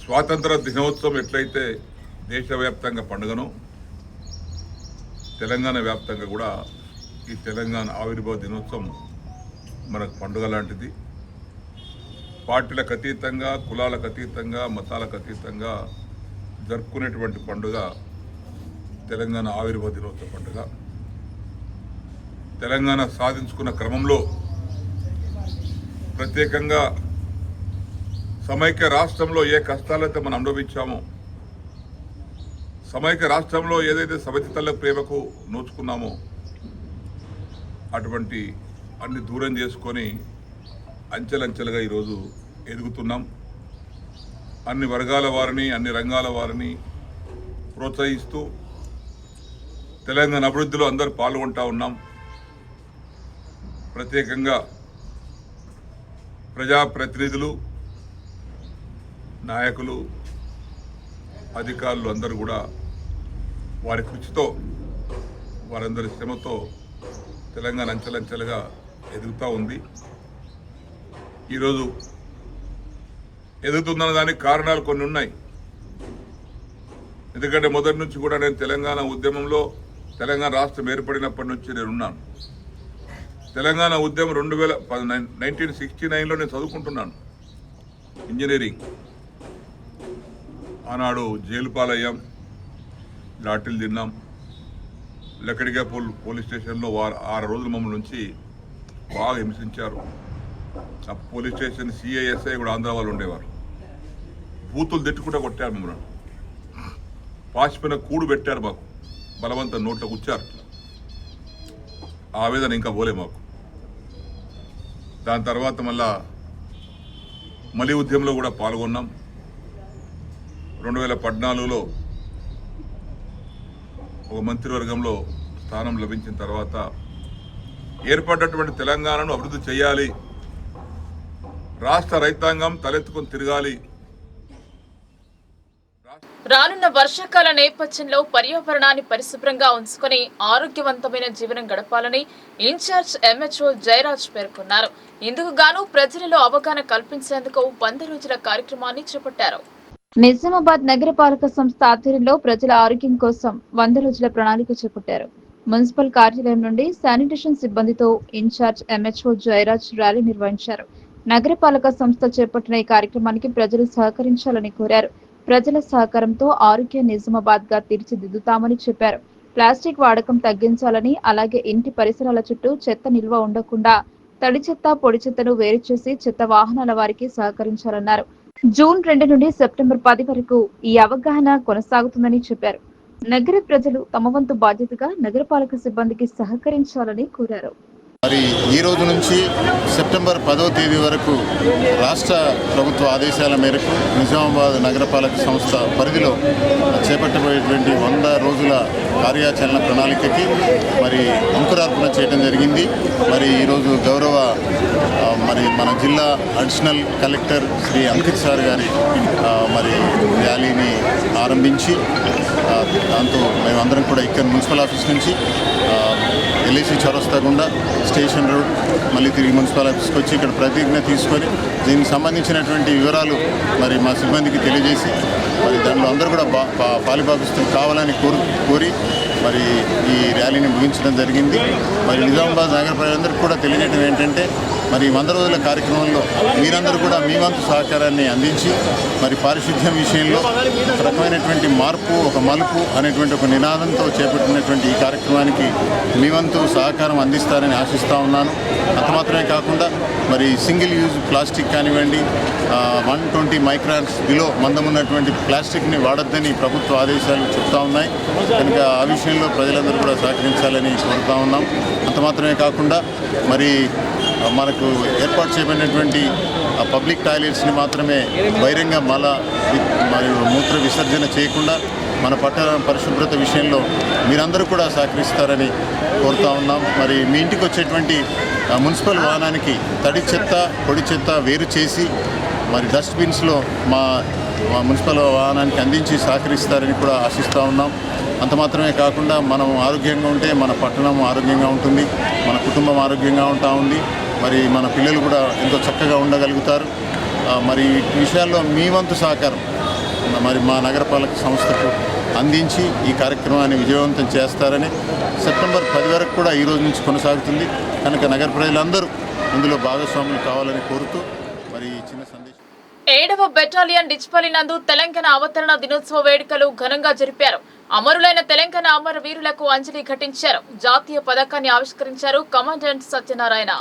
స్వాతంత్ర దినోత్సవం ఎట్లయితే దేశవ్యాప్తంగా పండుగను, తెలంగాణ వ్యాప్తంగా కూడా ఈ తెలంగాణ ఆవిర్భావ దినోత్సవం మనకు పండుగ లాంటిది. పార్టీలకు అతీతంగా, కులాలకు అతీతంగా, మతాలకు అతీతంగా జరుపుకునేటువంటి పండుగ తెలంగాణ ఆవిర్భావ దినోత్సవ పండుగ. తెలంగాణ సాధించుకున్న క్రమంలో ప్రత్యేకంగా సమైక్య రాష్ట్రంలో ఏ కష్టాలైతే మనం అనుభవించామో, సమైక్య రాష్ట్రంలో ఏదైతే సమితి తల్ల ప్రేమకు నోచుకున్నామో అటువంటి అన్ని దూరం చేసుకొని అంచెలంచెలుగా ఈరోజు ఎదుగుతున్నాం. అన్ని వర్గాల వారిని, అన్ని రంగాల వారిని ప్రోత్సహిస్తూ తెలంగాణ అభివృద్ధిలో అందరూ పాల్గొంటూ ఉన్నాం. ప్రత్యేకంగా ప్రజాప్రతినిధులు, నాయకులు, అధికారులు అందరూ కూడా వారి కృషితో, వారందరి శ్రమతో తెలంగాణ అంచెలంచెలుగా ఎదుగుతూ ఉంది. ఈరోజు ఎదుగుతున్న దానికి కారణాలు కొన్ని ఉన్నాయి. ఎందుకంటే మొదటి నుంచి కూడా నేను తెలంగాణ ఉద్యమంలో, తెలంగాణ రాష్ట్రం ఏర్పడినప్పటి నుంచి నేనున్నాను. తెలంగాణ ఉద్యమం 1969లో నేను చదువుకుంటున్నాను ఇంజనీరింగ్. ఆనాడు జైలు పాలయ్యాం, లాఠీలు తిన్నాం. లక్కడిగాపూల్ పోలీస్ స్టేషన్లో 6 రోజుల మమ్మల్ని నుంచి బాగా హింసించారు. ఆ పోలీస్ స్టేషన్ సిఐఎస్ఐ కూడా ఆంధ్ర వాళ్ళు ఉండేవారు. బూతులు తిట్టుకుంటూ కొట్టారు మమ్మల్ని. పాచిపోయిన కూడు పెట్టారు మాకు, బలవంతం నోట్లో కూర్చారు. ఆవేదన ఇంకా పోలే మాకు. దాని తర్వాత మళ్ళీ ఉద్యమంలో కూడా పాల్గొన్నాం. 2014లో ఒక మంత్రివర్గంలో స్థానం లభించిన తర్వాత ఏర్పడ్డటువంటి తెలంగాణను అభివృద్ధి చేయాలి, రాష్ట్ర రైతాంగం తలెత్తుకొని తిరగాలి. రానున్న వర్షాకాల నేపథ్యంలో పర్యావరణాన్ని పరిశుభ్రంగా ఉంచుకొని ఆరోగ్యవంతమైన జీవనం గడపాలని ఇన్ఛార్జ్ ఎంహెచ్ఓ జయరాజ్ పేర్కొన్నారు. ఇందుకు గాను ప్రజలలో అవగాహన కల్పించేందుకు 100 రోజుల కార్యక్రమాన్ని చేపట్టారు. నిజామాబాద్ నగరపాలక సంస్థ ఆధ్వర్యంలో ప్రజల ఆరోగ్యం కోసం 100 రోజుల ప్రణాళిక చేపట్టారు. మున్సిపల్ కార్యాలయం నుండి శానిటేషన్ సిబ్బందితో ఇన్ఛార్జ్ ఎంహెచ్ఓ జయరాజ్ ర్యాలీ నిర్వహించారు. నగరపాలక సంస్థ చేపట్టిన ఈ కార్యక్రమానికి ప్రజలు సహకరించాలని కోరారు. ప్రజల సహకారంతో ఆరోగ్య నిజామాబాద్ గా తీర్చిదిద్దుతామని చెప్పారు. ప్లాస్టిక్ వాడకం తగ్గించాలని, అలాగే ఇంటి పరిసరాల చుట్టూ చెత్త నిల్వ ఉండకుండా తడి చెత్త, పొడి చెత్తను వేరు చేసి చెత్త వాహనాల వారికి సహకరించాలన్నారు. జూన్ 2 నుండి సెప్టెంబర్ 10 వరకు ఈ అవగాహన కొనసాగుతుందని చెప్పారు. నగర ప్రజలు తమ వంతు బాధ్యతగా నగరపాలక సిబ్బందికి సహకరించాలని కోరారు. మరి ఈ రోజు నుంచి సెప్టెంబర్ 10వ తేదీ వరకు రాష్ట్ర ప్రభుత్వ ఆదేశాల మేరకు నిజామాబాద్ నగరపాలక సంస్థ పరిధిలో చేపట్టబోయేటువంటి 100 రోజుల కార్యాచరణ ప్రణాళికకి మరి అంకురార్పణ చేయడం జరిగింది. మరి ఈరోజు గౌరవ మన జిల్లా additional collector Shri Ankit sir గారి మరి ర్యాలీని ఆరంభించి దాంతో మేమందరం కూడా ఇక్కడ మున్సిపల్ ఆఫీస్ నుంచి ఎల్ఐసి చౌరస్తా గుండా స్టేషన్ రోడ్ మళ్ళీ తిరిగి మున్సిపల్ ఆఫీస్కి వచ్చి ఇక్కడ ప్రతిజ్ఞ తీసుకొని దీనికి సంబంధించినటువంటి వివరాలు మరి మా సిబ్బందికి తెలియజేసి మరి దాంట్లో అందరూ కూడా పాలిభాగస్తులు కావాలని కోరి మరి ఈ ర్యాలీని ముగించడం జరిగింది. మరి నిజామాబాద్ నగర ప్రజలందరికీ కూడా తెలియజేయడం ఏంటంటే మరి 100 రోజుల కార్యక్రమంలో మీరందరూ కూడా మీ వంతు సహకారాన్ని అందించి మరి పారిశుద్ధ్యం విషయంలో ఒక రకమైనటువంటి మార్పు, ఒక మలుపు అనేటువంటి ఒక నినాదంతో చేపట్టినటువంటి ఈ కార్యక్రమానికి మీ వంతు సహకారం అందిస్తారని ఆశిస్తూ ఉన్నాను. అంత మాత్రమే కాకుండా మరి సింగిల్ యూజ్ ప్లాస్టిక్ కానివ్వండి, 120 మైక్రాన్స్ బిలో మందం ఉన్నటువంటి ప్లాస్టిక్ని వాడొద్దని ప్రభుత్వ ఆదేశాలు చెప్తా ఉన్నాయి. కనుక ఆ విషయంలో ప్రజలందరూ కూడా సహకరించాలని కోరుతా ఉన్నాం. అంత మాత్రమే కాకుండా మరి మనకు ఏర్పాటు చేయబడినటువంటి పబ్లిక్ టాయిలెట్స్ని మాత్రమే బహిరంగ మరియు మూత్ర విసర్జన చేయకుండా మన పట్టణ పరిశుభ్రత విషయంలో మీరందరూ కూడా సహకరిస్తారని కోరుతా ఉన్నాం. మరి మీ ఇంటికి వచ్చేటువంటి మున్సిపల్ వాహనానికి తడి చెత్త, పొడి చెత్త వేరు చేసి మరి డస్ట్బిన్స్లో మా మున్సిపల్ వాహనానికి అందించి సహకరిస్తారని కూడా ఆశిస్తూ ఉన్నాం. అంత మాత్రమే కాకుండా మనం ఆరోగ్యంగా ఉంటే మన పట్టణం ఆరోగ్యంగా ఉంటుంది, మన కుటుంబం ఆరోగ్యంగా ఉంటా ఉంది, మరి మన పిల్లలు కూడా ఎంతో చక్కగా ఉండగలుగుతారు. మరి ఈ విషయాల్లో మీ వంతు సహకారం మరి మా నగరపాలక సంస్థకు అందించి ఈ కార్యక్రమాన్ని విజయవంతం చేస్తారని సెప్టెంబర్ 10 వరకు కూడా ఈ రోజు నుంచి కొనసాగుతుంది. కనుక నగర ప్రజలందరూ ఇందులో భాగస్వాములు కావాలని కోరుతూ మరి చిన్న సందేశం. 7వ బెటాలియన్ డిచ్పల్లి నందు తెలంగాణ అవతరణ దినోత్సవ వేడుకలు ఘనంగా జరిపారు. అమరులైన తెలంగాణ అమరవీరులకు అంజలి ఘటించారు. జాతీయ పతాకాన్ని ఆవిష్కరించారు కమాండెంట్ సత్యనారాయణ.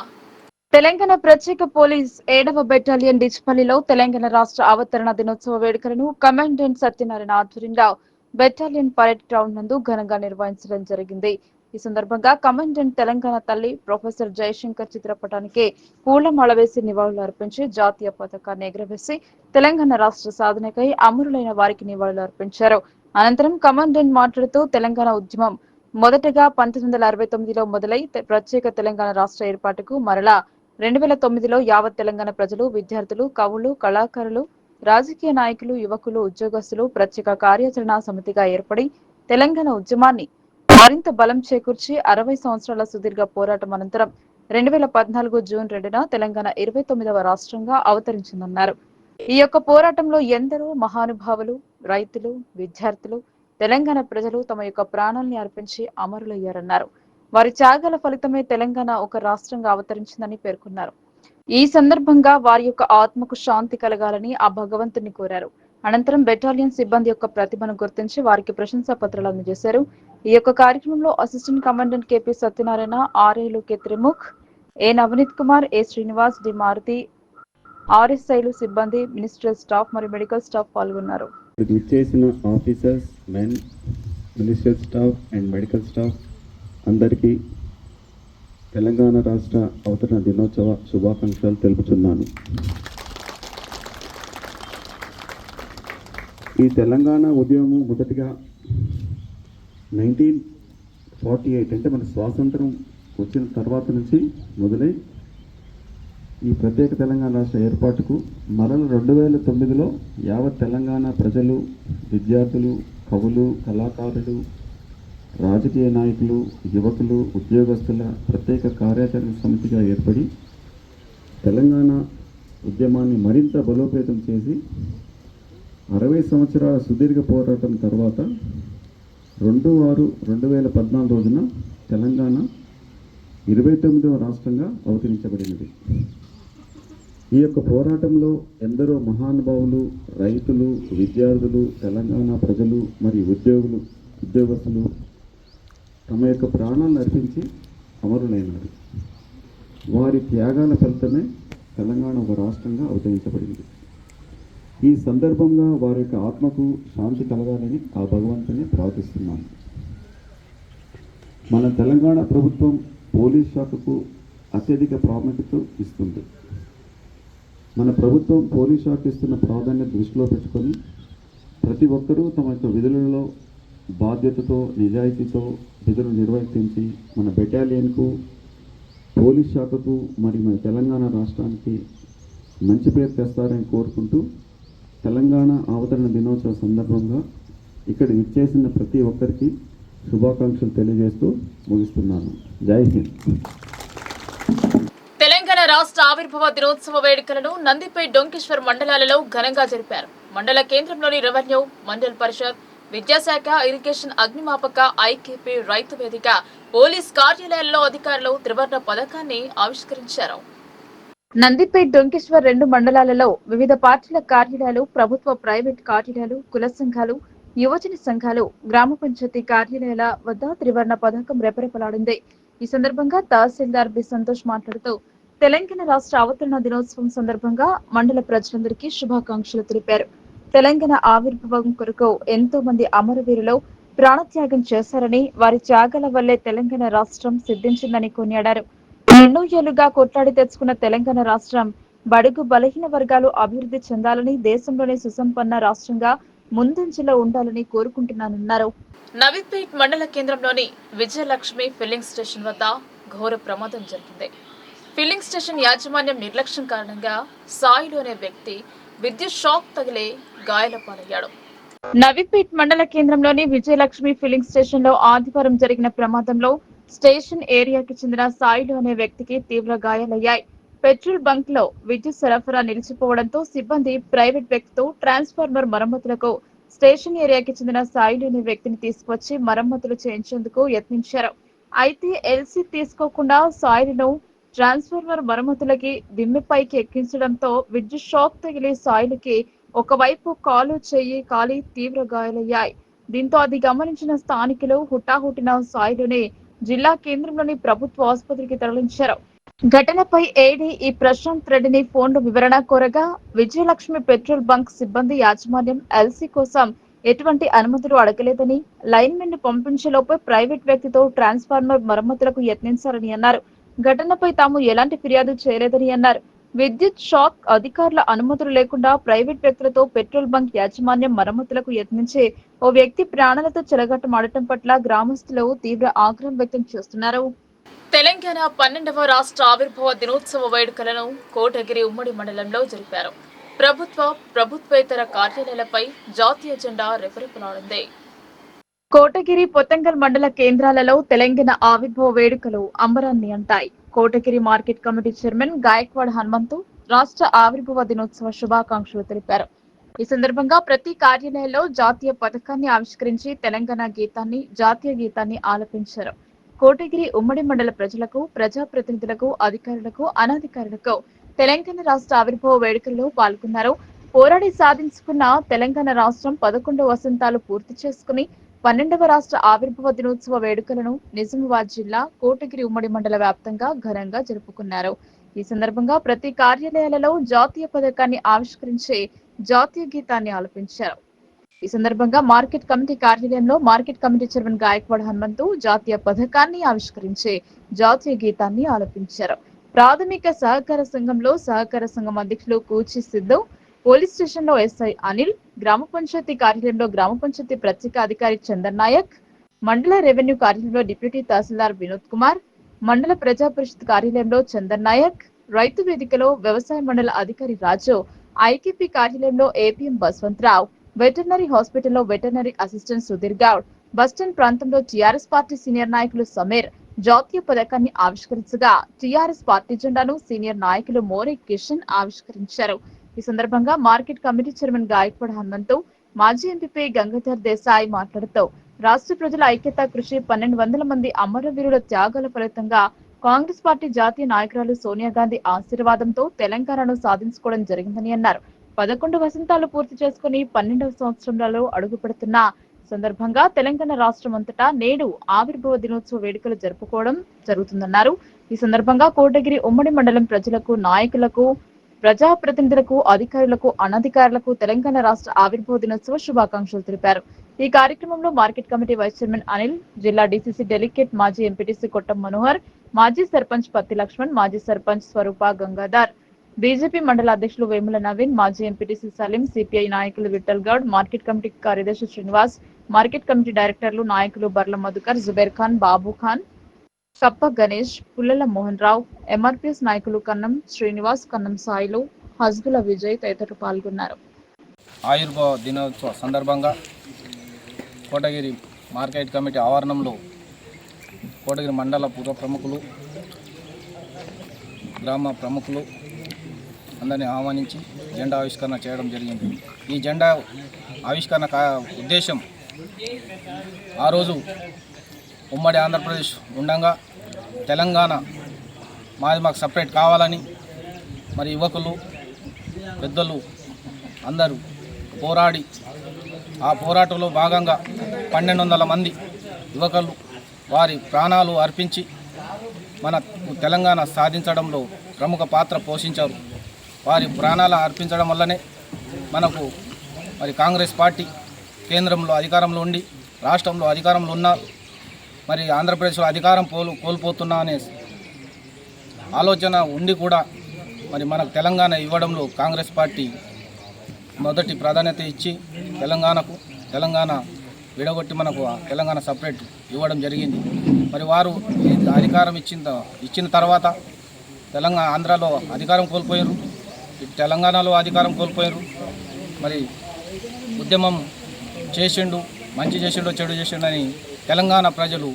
తెలంగాణ ప్రత్యేక పోలీస్ 7వ బెటాలియన్ డిచ్పల్లిలో తెలంగాణ రాష్ట్ర అవతరణ దినోత్సవ వేడుకలను కమాండెంట్ సత్యనారాయణ ఆధ్వర్యంలో బెటాలియన్ పరేడ్ గ్రౌండ్ నందు ఘనంగా నిర్వహించడం జరిగింది. ఈ సందర్భంగా కమాండెంట్ తెలంగాణ తల్లి ప్రొఫెసర్ జయశంకర్ చిత్రపటానికి పూలమాల వేసి నివాళులు అర్పించి జాతీయ పతాకాన్ని ఎగురవేసి తెలంగాణ రాష్ట్ర సాధనకై అమరులైన వారికి నివాళులు అర్పించారు. అనంతరం కమాండెంట్ మాట్లాడుతూ తెలంగాణ ఉద్యమం మొదటగా 1969లో మొదలై ప్రత్యేక తెలంగాణ రాష్ట్ర ఏర్పాటుకు మరలా 2009లో యావత్ తెలంగాణ ప్రజలు, విద్యార్థులు, కవులు, కళాకారులు, రాజకీయ నాయకులు, యువకులు, ఉద్యోగస్తులు ప్రత్యేక కార్యాచరణ సమితిగా ఏర్పడి తెలంగాణ ఉద్యమాన్ని మరింత బలం చేకూర్చి 60 సంవత్సరాల సుదీర్ఘ పోరాటం అనంతరం 2014 జూన్ 2న తెలంగాణ 29వ రాష్ట్రంగా అవతరించిందన్నారు. ఈ యొక్క పోరాటంలో ఎందరో మహానుభావులు, రైతులు, విద్యార్థులు, తెలంగాణ ప్రజలు తమ యొక్క ప్రాణాల్ని అర్పించి అమరులయ్యారన్నారు. వారి త్యాగాల ఫలితమే తెలంగాణ ఒక రాష్ట్రంగా అవతరించిందని పేర్కొన్నారు. ఈ సందర్భంగా వారి యొక్క ఆత్మకు శాంతి కలగాలని ఆ భగవంతుని కోరారు. అనంతరం బెటాలియన్ సిబ్బంది యొక్క ప్రతిభను గుర్తించి వారికి ప్రశంసా పత్రాలు అందజేశారు. ఈ యొక్క కార్యక్రమంలో అసిస్టెంట్ కమాండెంట్ కేపీ సత్యనారాయణ, ఆర్ఐలు K Trimukh, A Navneet Kumar, A Srinivas, D Maruti, ఆర్ఎస్ఐలు సిబ్బంది, మినిస్ట్రియల్ స్టాఫ్ మరియు మెడికల్ స్టాఫ్ పాల్గొన్నారు. విచ్చేసిన officers, men, ministerial staff and medical staff అందరికీ తెలంగాణ రాష్ట్ర అవతరణ దినోత్సవ శుభాకాంక్షలు తెలుపుతున్నాను. ఈ తెలంగాణ ఉద్యమం మొదటిగా 1948 అంటే మన స్వాతంత్రం వచ్చిన తర్వాత నుంచి మొదలై ఈ ప్రత్యేక తెలంగాణ రాష్ట్ర ఏర్పాటుకు మరల 2009లో యావత్ తెలంగాణ ప్రజలు, విద్యార్థులు, కవులు, కళాకారులు, రాజకీయ నాయకులు, యువకులు, ఉద్యోగస్తుల ప్రత్యేక కార్యాచరణ సమితిగా ఏర్పడి తెలంగాణ ఉద్యమాన్ని మరింత బలోపేతం చేసి 60 సంవత్సరాల సుదీర్ఘ పోరాటం తర్వాత 2/6/2014 రోజున తెలంగాణ 29వ రాష్ట్రంగా అవతరించబడినది. ఈ యొక్క పోరాటంలో ఎందరో మహానుభావులు, రైతులు, విద్యార్థులు, తెలంగాణ ప్రజలు మరియు ఉద్యోగస్తులు తమ యొక్క ప్రాణాలను అర్పించి అమరులైనారు. వారి త్యాగాల ఫలితమే తెలంగాణ ఒక రాష్ట్రంగా అవతరించబడింది. ఈ సందర్భంగా వారి యొక్క ఆత్మకు శాంతి కలగాలని ఆ భగవంతుని ప్రార్థిస్తున్నాను. మన తెలంగాణ ప్రభుత్వం పోలీస్ శాఖకు అత్యధిక ప్రాముఖ్యత ఇస్తుంది. మన ప్రభుత్వం పోలీస్ శాఖ ఇస్తున్న ప్రాధాన్యత దృష్టిలో పెట్టుకొని ప్రతి ఒక్కరూ తమ యొక్క విధులలో బాధ్యతతో నిజాయితీతో విధులు నిర్వర్తించి మన బెటాలియన్కు పోలీస్ శాఖకు మరి మన తెలంగాణ రాష్ట్రానికి మంచి పేరు తెస్తారని కోరుకుంటూ తెలంగాణ అవతరణ దినోత్సవ సందర్భంగా ఇక్కడ విచ్చేసిన ప్రతి ఒక్కరికి శుభాకాంక్షలు తెలియజేస్తూ ముగిస్తున్నాను. జై హింద్. తెలంగాణ రాష్ట్ర ఆవిర్భావ దినోత్సవ వేడుకలను నందిపై డొంకేశ్వర్ మండలాలలో ఘనంగా జరిపారు. మండల కేంద్రంలోని రెవెన్యూ, మండల్ పరిషత్, విద్యాశాఖ, ఇరిగేషన్, అగ్నిమాపక, ఐకేపీ, రైతు వేదిక, పోలీస్ కార్యాలయాల్లో అధికారులు త్రివర్ణ పథకాన్ని ఆవిష్కరించారు. నందిపేట్, డొంకేశ్వర్ 2 మండలాలలో వివిధ పార్టీల కార్యాలయాలు, ప్రభుత్వ, ప్రైవేట్ కార్యాలయాలు, కుల సంఘాలు, యువజన సంఘాలు, గ్రామ పంచాయతీ కార్యాలయాల వద్ద త్రివర్ణ పథకం రెపరెపలాడింది. ఈ సందర్భంగా తహసీల్దార్ బి సంతోష్ మాట్లాడుతూ తెలంగాణ రాష్ట్ర అవతరణ దినోత్సవం సందర్భంగా మండల ప్రజలందరికీ శుభాకాంక్షలు తెలిపారు. తెలంగాణ ఆవిర్భావం కొరకు ఎంతో మంది అమరవీరులు ప్రాణత్యాగం చేశారని, వారి త్యాగాల వల్లే తెలంగాణ రాష్ట్రం సిద్ధించిందని కొనియాడారు. ఎన్నో ఏళ్లుగా కొట్లాడి తెచ్చుకున్న తెలంగాణ రాష్ట్రం బడుగు బలహీన వర్గాలు అభివృద్ధి చెందాలని, దేశంలోనే సుసంపన్న రాష్ట్రంగా ముందంజలో ఉండాలని కోరుకుంటున్నానన్నారు. నవీపేట్ మండల కేంద్రంలోని విజయలక్ష్మి ఫిల్లింగ్ స్టేషన్ వద్ద ఘోర ప్రమాదం జరిగింది. ఫిల్లింగ్ స్టేషన్ యాజమాన్యం నిర్లక్ష్యం కారణంగా సాయిలు అనే వ్యక్తి విద్యుత్ షాక్ తగిలే గాయాల పాలయ్యాడు. నవీపేట్ మండల కేంద్రంలోని విజయలక్ష్మి ఫిల్లింగ్ స్టేషన్ లో ఆదివారం జరిగిన ప్రమాదంలో స్టేషన్ ఏరియాకి చెందిన సాయిలు అనే వ్యక్తికి తీవ్ర గాయాలయ్యాయి. పెట్రోల్ బంక్ లో విద్యుత్ సరఫరా నిలిచిపోవడంతో సిబ్బంది ప్రైవేట్ వ్యక్తితో ట్రాన్స్ఫార్మర్ మరమ్మతులకు స్టేషన్ ఏరియాకి చెందిన సాయిలు అనే వ్యక్తిని తీసుకొచ్చి మరమ్మతులు చేయించేందుకు యత్నించారు. అయితే ఎల్సీ తీసుకోకుండా సాయిలను ట్రాన్స్ఫార్మర్ మరమ్మతులకి దిమ్మెపైకి ఎక్కించడంతో విద్యుత్ షాక్ తగిలి సాయిలకి ఒకవైపు కాలు, చెయ్యి కాలి తీవ్ర గాయాలయ్యాయి. దీంతో అది గమనించిన స్థానికులు హుటాహుటిన సాయిలుని జిల్లా కేంద్రంలోని ప్రభుత్వ ఆసుపత్రికి తరలించారు. ఘటనపై ఏడీ ఈ ప్రశాంత్ రెడ్డిని ఫోన్లో వివరణ కోరగా విజయలక్ష్మి పెట్రోల్ బంక్ సిబ్బంది యాజమాన్యం ఎల్సీ కోసం ఎటువంటి అనుమతులు అడగలేదని, లైన్మెన్ ను పంపించేలోపే ప్రైవేట్ వ్యక్తితో ట్రాన్స్ఫార్మర్ మరమ్మతులకు యత్నించారని అన్నారు. ఘటనపై తాము ఎలాంటి ఫిర్యాదు చేయలేదని అన్నారు. విద్యుత్ షాక్ అధికారుల అనుమతులు లేకుండా ప్రైవేట్ వ్యక్తులతో పెట్రోల్ బంక్ యాజమాన్యం మరమ్మతులకు యత్నించే ఓ వ్యక్తి ప్రాణాలతో చెలగట్టమాడటం పట్ల గ్రామస్తులు తీవ్ర ఆగ్రహం వ్యక్తం చేస్తున్నారు. తెలంగాణ 12వ రాష్ట్ర ఆవిర్భావ దినోత్సవ వేడుకలను కోటగిరి ఉమ్మడి మండలంలో జరిపారు. ప్రభుత్వేతర కార్యాలయాలపై జాతీయ జెండా రెపరెపలాడింది. కోటగిరి, పొతంగల్ మండల కేంద్రాలలో తెలంగాణ ఆవిర్భావ వేడుకలు అంబరాన్ని అంటాయి. Kotagiri market committee chairman Gaikwad Hanumanthu రాష్ట్ర ఆవిర్భావ దినోత్సవ శుభాకాంక్షలు తెలిపారు. ఈ సందర్భంగా ప్రతి కార్యాలయంలో జాతీయ పతాకాన్ని ఆవిష్కరించి తెలంగాణ గీతాన్ని, జాతీయ గీతాన్ని ఆలపించారు. కోటగిరి ఉమ్మడి మండల ప్రజలకు, ప్రజాప్రతినిధులకు, అధికారులకు, అనధికారులకు తెలంగాణ రాష్ట్ర ఆవిర్భావ వేడుకల్లో పాల్గొన్నారు. పోరాడి సాధించుకున్న తెలంగాణ రాష్ట్రం 11 వసంతాలు పూర్తి చేసుకుని 12వ రాష్ట్ర ఆవిర్భావ దినోత్సవ వేడుకలను నిజామాబాద్ జిల్లా కోటగిరి ఉమ్మడి మండల వ్యాప్తంగా ఘనంగా జరుపుకున్నారు. ఈ సందర్భంగా ప్రతి కార్యాలయాలలో జాతీయ పతాకాన్ని ఆవిష్కరించి జాతీయ గీతాన్ని ఆలపించారు. ఈ సందర్భంగా మార్కెట్ కమిటీ కార్యాలయంలో market committee chairman Gaikwad Hanumanthu జాతీయ పతాకాన్ని ఆవిష్కరించి జాతీయ గీతాన్ని ఆలపించారు. ప్రాథమిక సహకార సంఘంలో సహకార సంఘం అధ్యక్షులు కూచి సిద్ధు, పోలీస్ స్టేషన్ లో ఎస్ఐ అనిల్, గ్రామ పంచాయతీ కార్యాలయంలో గ్రామ పంచాయతీ ప్రత్యేక అధికారి చందన్ నాయక్, మండల రెవెన్యూ కార్యాలయంలో డిప్యూటీ తహసీల్దార్ వినోద్ కుమార్, మండల ప్రజా పరిషత్ కార్యాలయంలో చందన్ నాయక్, రైతు వేదికలో వ్యవసాయ మండల అధికారి రాజు, ఐకేపీ కార్యాలయంలో ఏపీఎం బస్వంతరావు, వెటర్నరీ హాస్పిటల్లో veterinary assistant Sudheer Goud, bus stand ప్రాంతంలో టీఆర్ఎస్ పార్టీ సీనియర్ నాయకులు సమీర్ జాతీయ పతాకాన్ని ఆవిష్కరించగా టీఆర్ఎస్ పార్టీ జెండాను సీనియర్ నాయకులు మోరే కిషన్ ఆవిష్కరించారు. ఈ సందర్భంగా market committee chairman Gaikwad Hanumanthu, మాజీ ఎంపీ గంగాధర్ దేశాయ్ మాట్లాడుతూ రాష్ట్ర ప్రజల ఐక్యత కృషి 1200 మంది అమరవీరుల త్యాగాల ఫలితంగా కాంగ్రెస్ పార్టీ జాతీయ నాయకురాలు సోనియా గాంధీ ఆశీర్వాదంతో తెలంగాణను సాధించుకోవడం జరిగిందని అన్నారు. 11 వసంతాలు పూర్తి చేసుకుని 12వ సంవత్సరంలో అడుగు పెడుతున్న సందర్భంగా తెలంగాణ రాష్ట్రం అంతటా నేడు ఆవిర్భావ దినోత్సవ వేడుకలు జరుపుకోవడం జరుగుతుందన్నారు. ఈ సందర్భంగా కోటగిరి ఉమ్మడి మండలం ప్రజలకు, నాయకులకు ప్రజాప్రతినిధులకు, అధికారులకు, అనధికారులకు తెలంగాణ రాష్ట్ర ఆవిర్భావ దినోత్సవ శుభాకాంక్షలు తెలిపారు. ఈ కార్యక్రమంలో market committee vice chairman Anil, జిల్లా డీసీసీ డెలిగేట్ మాజీ ఎంపీటీసీ కొట్టం మనోహర్, మాజీ సర్పంచ్ పత్తి లక్ష్మణ్, మాజీ సర్పంచ్ స్వరూప గంగాధర్, బీజేపీ మండల అధ్యక్షులు వేముల నవీన్, మాజీ ఎంపీటీసీ సలీం, సిపిఐ నాయకులు విఠల్ గౌడ్, మార్కెట్ కమిటీ కార్యదర్శి శ్రీనివాస్, మార్కెట్ కమిటీ డైరెక్టర్లు నాయకులు బర్ల మధుకర్, జుబేర్ ఖాన్, బాబు ఖాన్, కప్ప గణేష్, పుల్లల మోహన్ రావు, ఎంఆర్పీఎస్ నాయకులు కన్నం శ్రీనివాస్, కన్నం సాయిలు, హజ్గుల విజయ్ తదితరులు పాల్గొన్నారు. ఆయుర్భావ దినోత్సవ సందర్భంగా కోటగిరి మార్కెట్ కమిటీ ఆవరణంలో కోటగిరి మండల పూర్వ ప్రముఖులు, గ్రామ ప్రముఖులు అందరినీ ఆహ్వానించి జెండా ఆవిష్కరణ చేయడం జరిగింది. ఈ జెండా ఆవిష్కరణ ఉద్దేశం ఆ రోజు ఉమ్మడి ఆంధ్రప్రదేశ్ ఉండగా తెలంగాణ మాకు సపరేట్ కావాలని మరి యువకులు పెద్దలు అందరూ పోరాడి ఆ పోరాటంలో భాగంగా 1200 మంది యువకులు వారి ప్రాణాలు అర్పించి మన తెలంగాణ సాధించడంలో ప్రముఖ పాత్ర పోషించారు. వారి ప్రాణాలు అర్పించడం వల్లనే మనకు మరి కాంగ్రెస్ పార్టీ కేంద్రంలో అధికారంలో ఉండి రాష్ట్రంలో అధికారంలో ఉన్నారు. మరి ఆంధ్రప్రదేశ్లో అధికారం కోల్పోతున్నా అనే ఆలోచన ఉండి కూడా మరి మనకు తెలంగాణ ఇవ్వడంలో కాంగ్రెస్ పార్టీ మొదటి ప్రాధాన్యత ఇచ్చి తెలంగాణ విడగొట్టి మనకు తెలంగాణ సపరేట్ ఇవ్వడం జరిగింది. మరి వారు అధికారం ఇచ్చిన తర్వాత ఆంధ్రాలో అధికారం కోల్పోయారు, తెలంగాణలో అధికారం కోల్పోయారు. మరి ఉద్యమం చేసిండు, మంచి చేసిండో చెడు చేసిండు అని తెలంగాణ ప్రజలు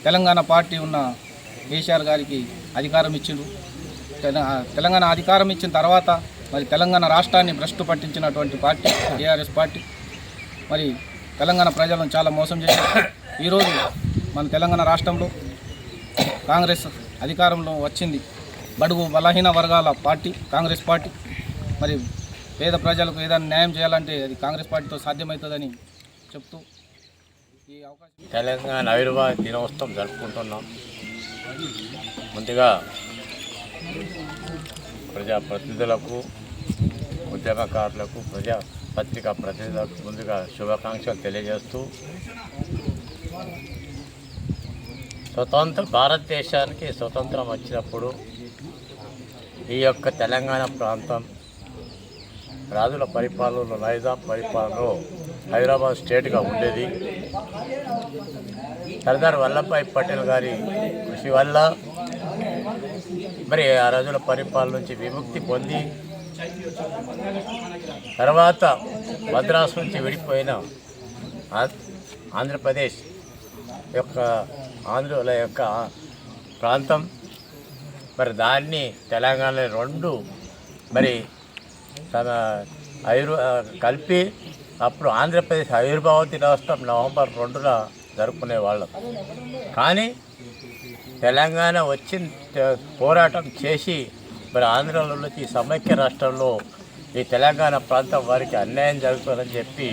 తెలంగాణ పార్టీ ఉన్న కేసీఆర్ గారికి అధికారం ఇచ్చిండు. తెలంగాణ అధికారం ఇచ్చిన తర్వాత మరి తెలంగాణ రాష్ట్రాన్ని భ్రష్టు పట్టించినటువంటి పార్టీ టీఆర్ఎస్ పార్టీ మరి తెలంగాణ ప్రజలను చాలా మోసం చేశారు. ఈరోజు మన తెలంగాణ రాష్ట్రంలో కాంగ్రెస్ అధికారంలో వచ్చింది. బడుగు బలహీన వర్గాల పార్టీ కాంగ్రెస్ పార్టీ. మరి పేద ప్రజలకు ఏదైనా న్యాయం చేయాలంటే అది కాంగ్రెస్ పార్టీతో సాధ్యమవుతుందని చెప్తూ ఈ అవకాశం. తెలంగాణ ఆవిర్భావ దినోత్సవం జరుపుకుంటున్నాం. ముందుగా ప్రజాప్రతినిధులకు, ఉద్యమకారులకు, పత్రికా ప్రతినిధులకు ముందుగా శుభాకాంక్షలు తెలియజేస్తూ భారతదేశానికి స్వతంత్రం వచ్చినప్పుడు ఈ యొక్క తెలంగాణ ప్రాంతం రాజుల పరిపాలనలో, నైజాం పరిపాలనలో హైదరాబాద్ స్టేట్గా ఉండేది. సర్దార్ వల్లభాయ్ పటేల్ గారి కృషి వల్ల మరి ఆ రాజుల పరిపాలన నుంచి విముక్తి పొంది తర్వాత మద్రాసు నుంచి విడిపోయిన ఆంధ్రప్రదేశ్ ఆంధ్రుల యొక్క ప్రాంతం మరి దాన్ని తెలంగాణ రెండు మరి తన కలిపి అప్పుడు ఆంధ్రప్రదేశ్ ఆవిర్భావ దినోత్సవం నవంబర్ 2న జరుపుకునేవాళ్ళం. కానీ తెలంగాణ పోరాటం చేసి మరి ఆంధ్రలో నుంచి సమైక్య రాష్ట్రంలో ఈ తెలంగాణ ప్రాంతం వారికి అన్యాయం జరుగుతుందని చెప్పి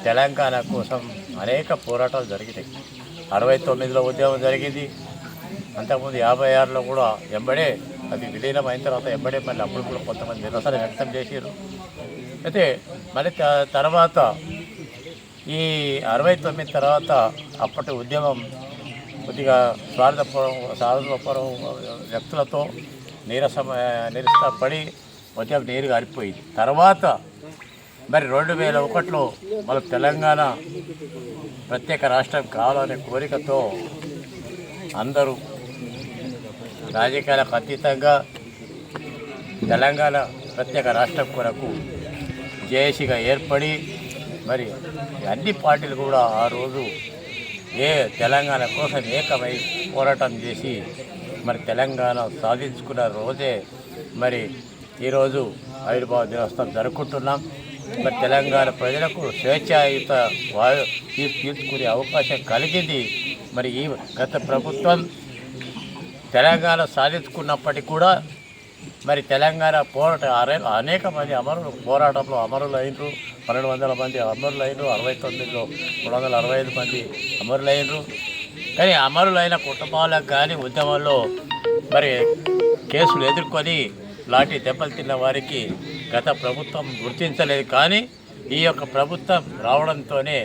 తెలంగాణ కోసం అనేక పోరాటాలు జరిగినాయి. 69లో ఉద్యమం జరిగింది. అంతకుముందు 56లో కూడా ఎంబడే అది విలీనం అయిన తర్వాత ఎంబడే మళ్ళీ అప్పుడు కూడా కొంతమంది నిరసన వ్యక్తం చేశారు. అయితే మళ్ళీ తర్వాత ఈ 69 తర్వాత అప్పటి ఉద్యమం కొద్దిగా స్వార్థపరం వ్యక్తులతో నిరసపడి ఉద్యమం నీరు గారిపోయింది. తర్వాత మరి 2001లో మన తెలంగాణ ప్రత్యేక రాష్ట్రం కావాలనే కోరికతో అందరూ రాజకీయాలకు అతీతంగా తెలంగాణ ప్రత్యేక రాష్ట్రం కొరకు జేఏసీగా ఏర్పడి మరి అన్ని పార్టీలు కూడా ఆ రోజు తెలంగాణ కోసం ఏకమై పోరాటం చేసి మరి తెలంగాణ సాధించుకున్న రోజే మరి ఈరోజు ఆవిర్భావ దినోత్సవం జరుపుకుంటున్నాం. మరి తెలంగాణ ప్రజలకు స్వేచ్ఛాయుత తీర్చుకునే అవకాశం కలిగింది. మరి ఈ గత ప్రభుత్వం తెలంగాణ సాధించుకున్నప్పటికీ కూడా మరి తెలంగాణ అనేక మంది పోరాటంలో అమరులైనరు. 1200 మంది అమరులైనరు. 69లో 365 మంది అమరులైనరు. కానీ అమరులైన కుటుంబాలకు కానీ ఉద్యమంలో మరి కేసులు ఎదుర్కొని లాఠీ దెబ్బలు తిన్న వారికి గత ప్రభుత్వం గుర్తించలేదు. కానీ ఈ యొక్క ప్రభుత్వం రావడంతోనే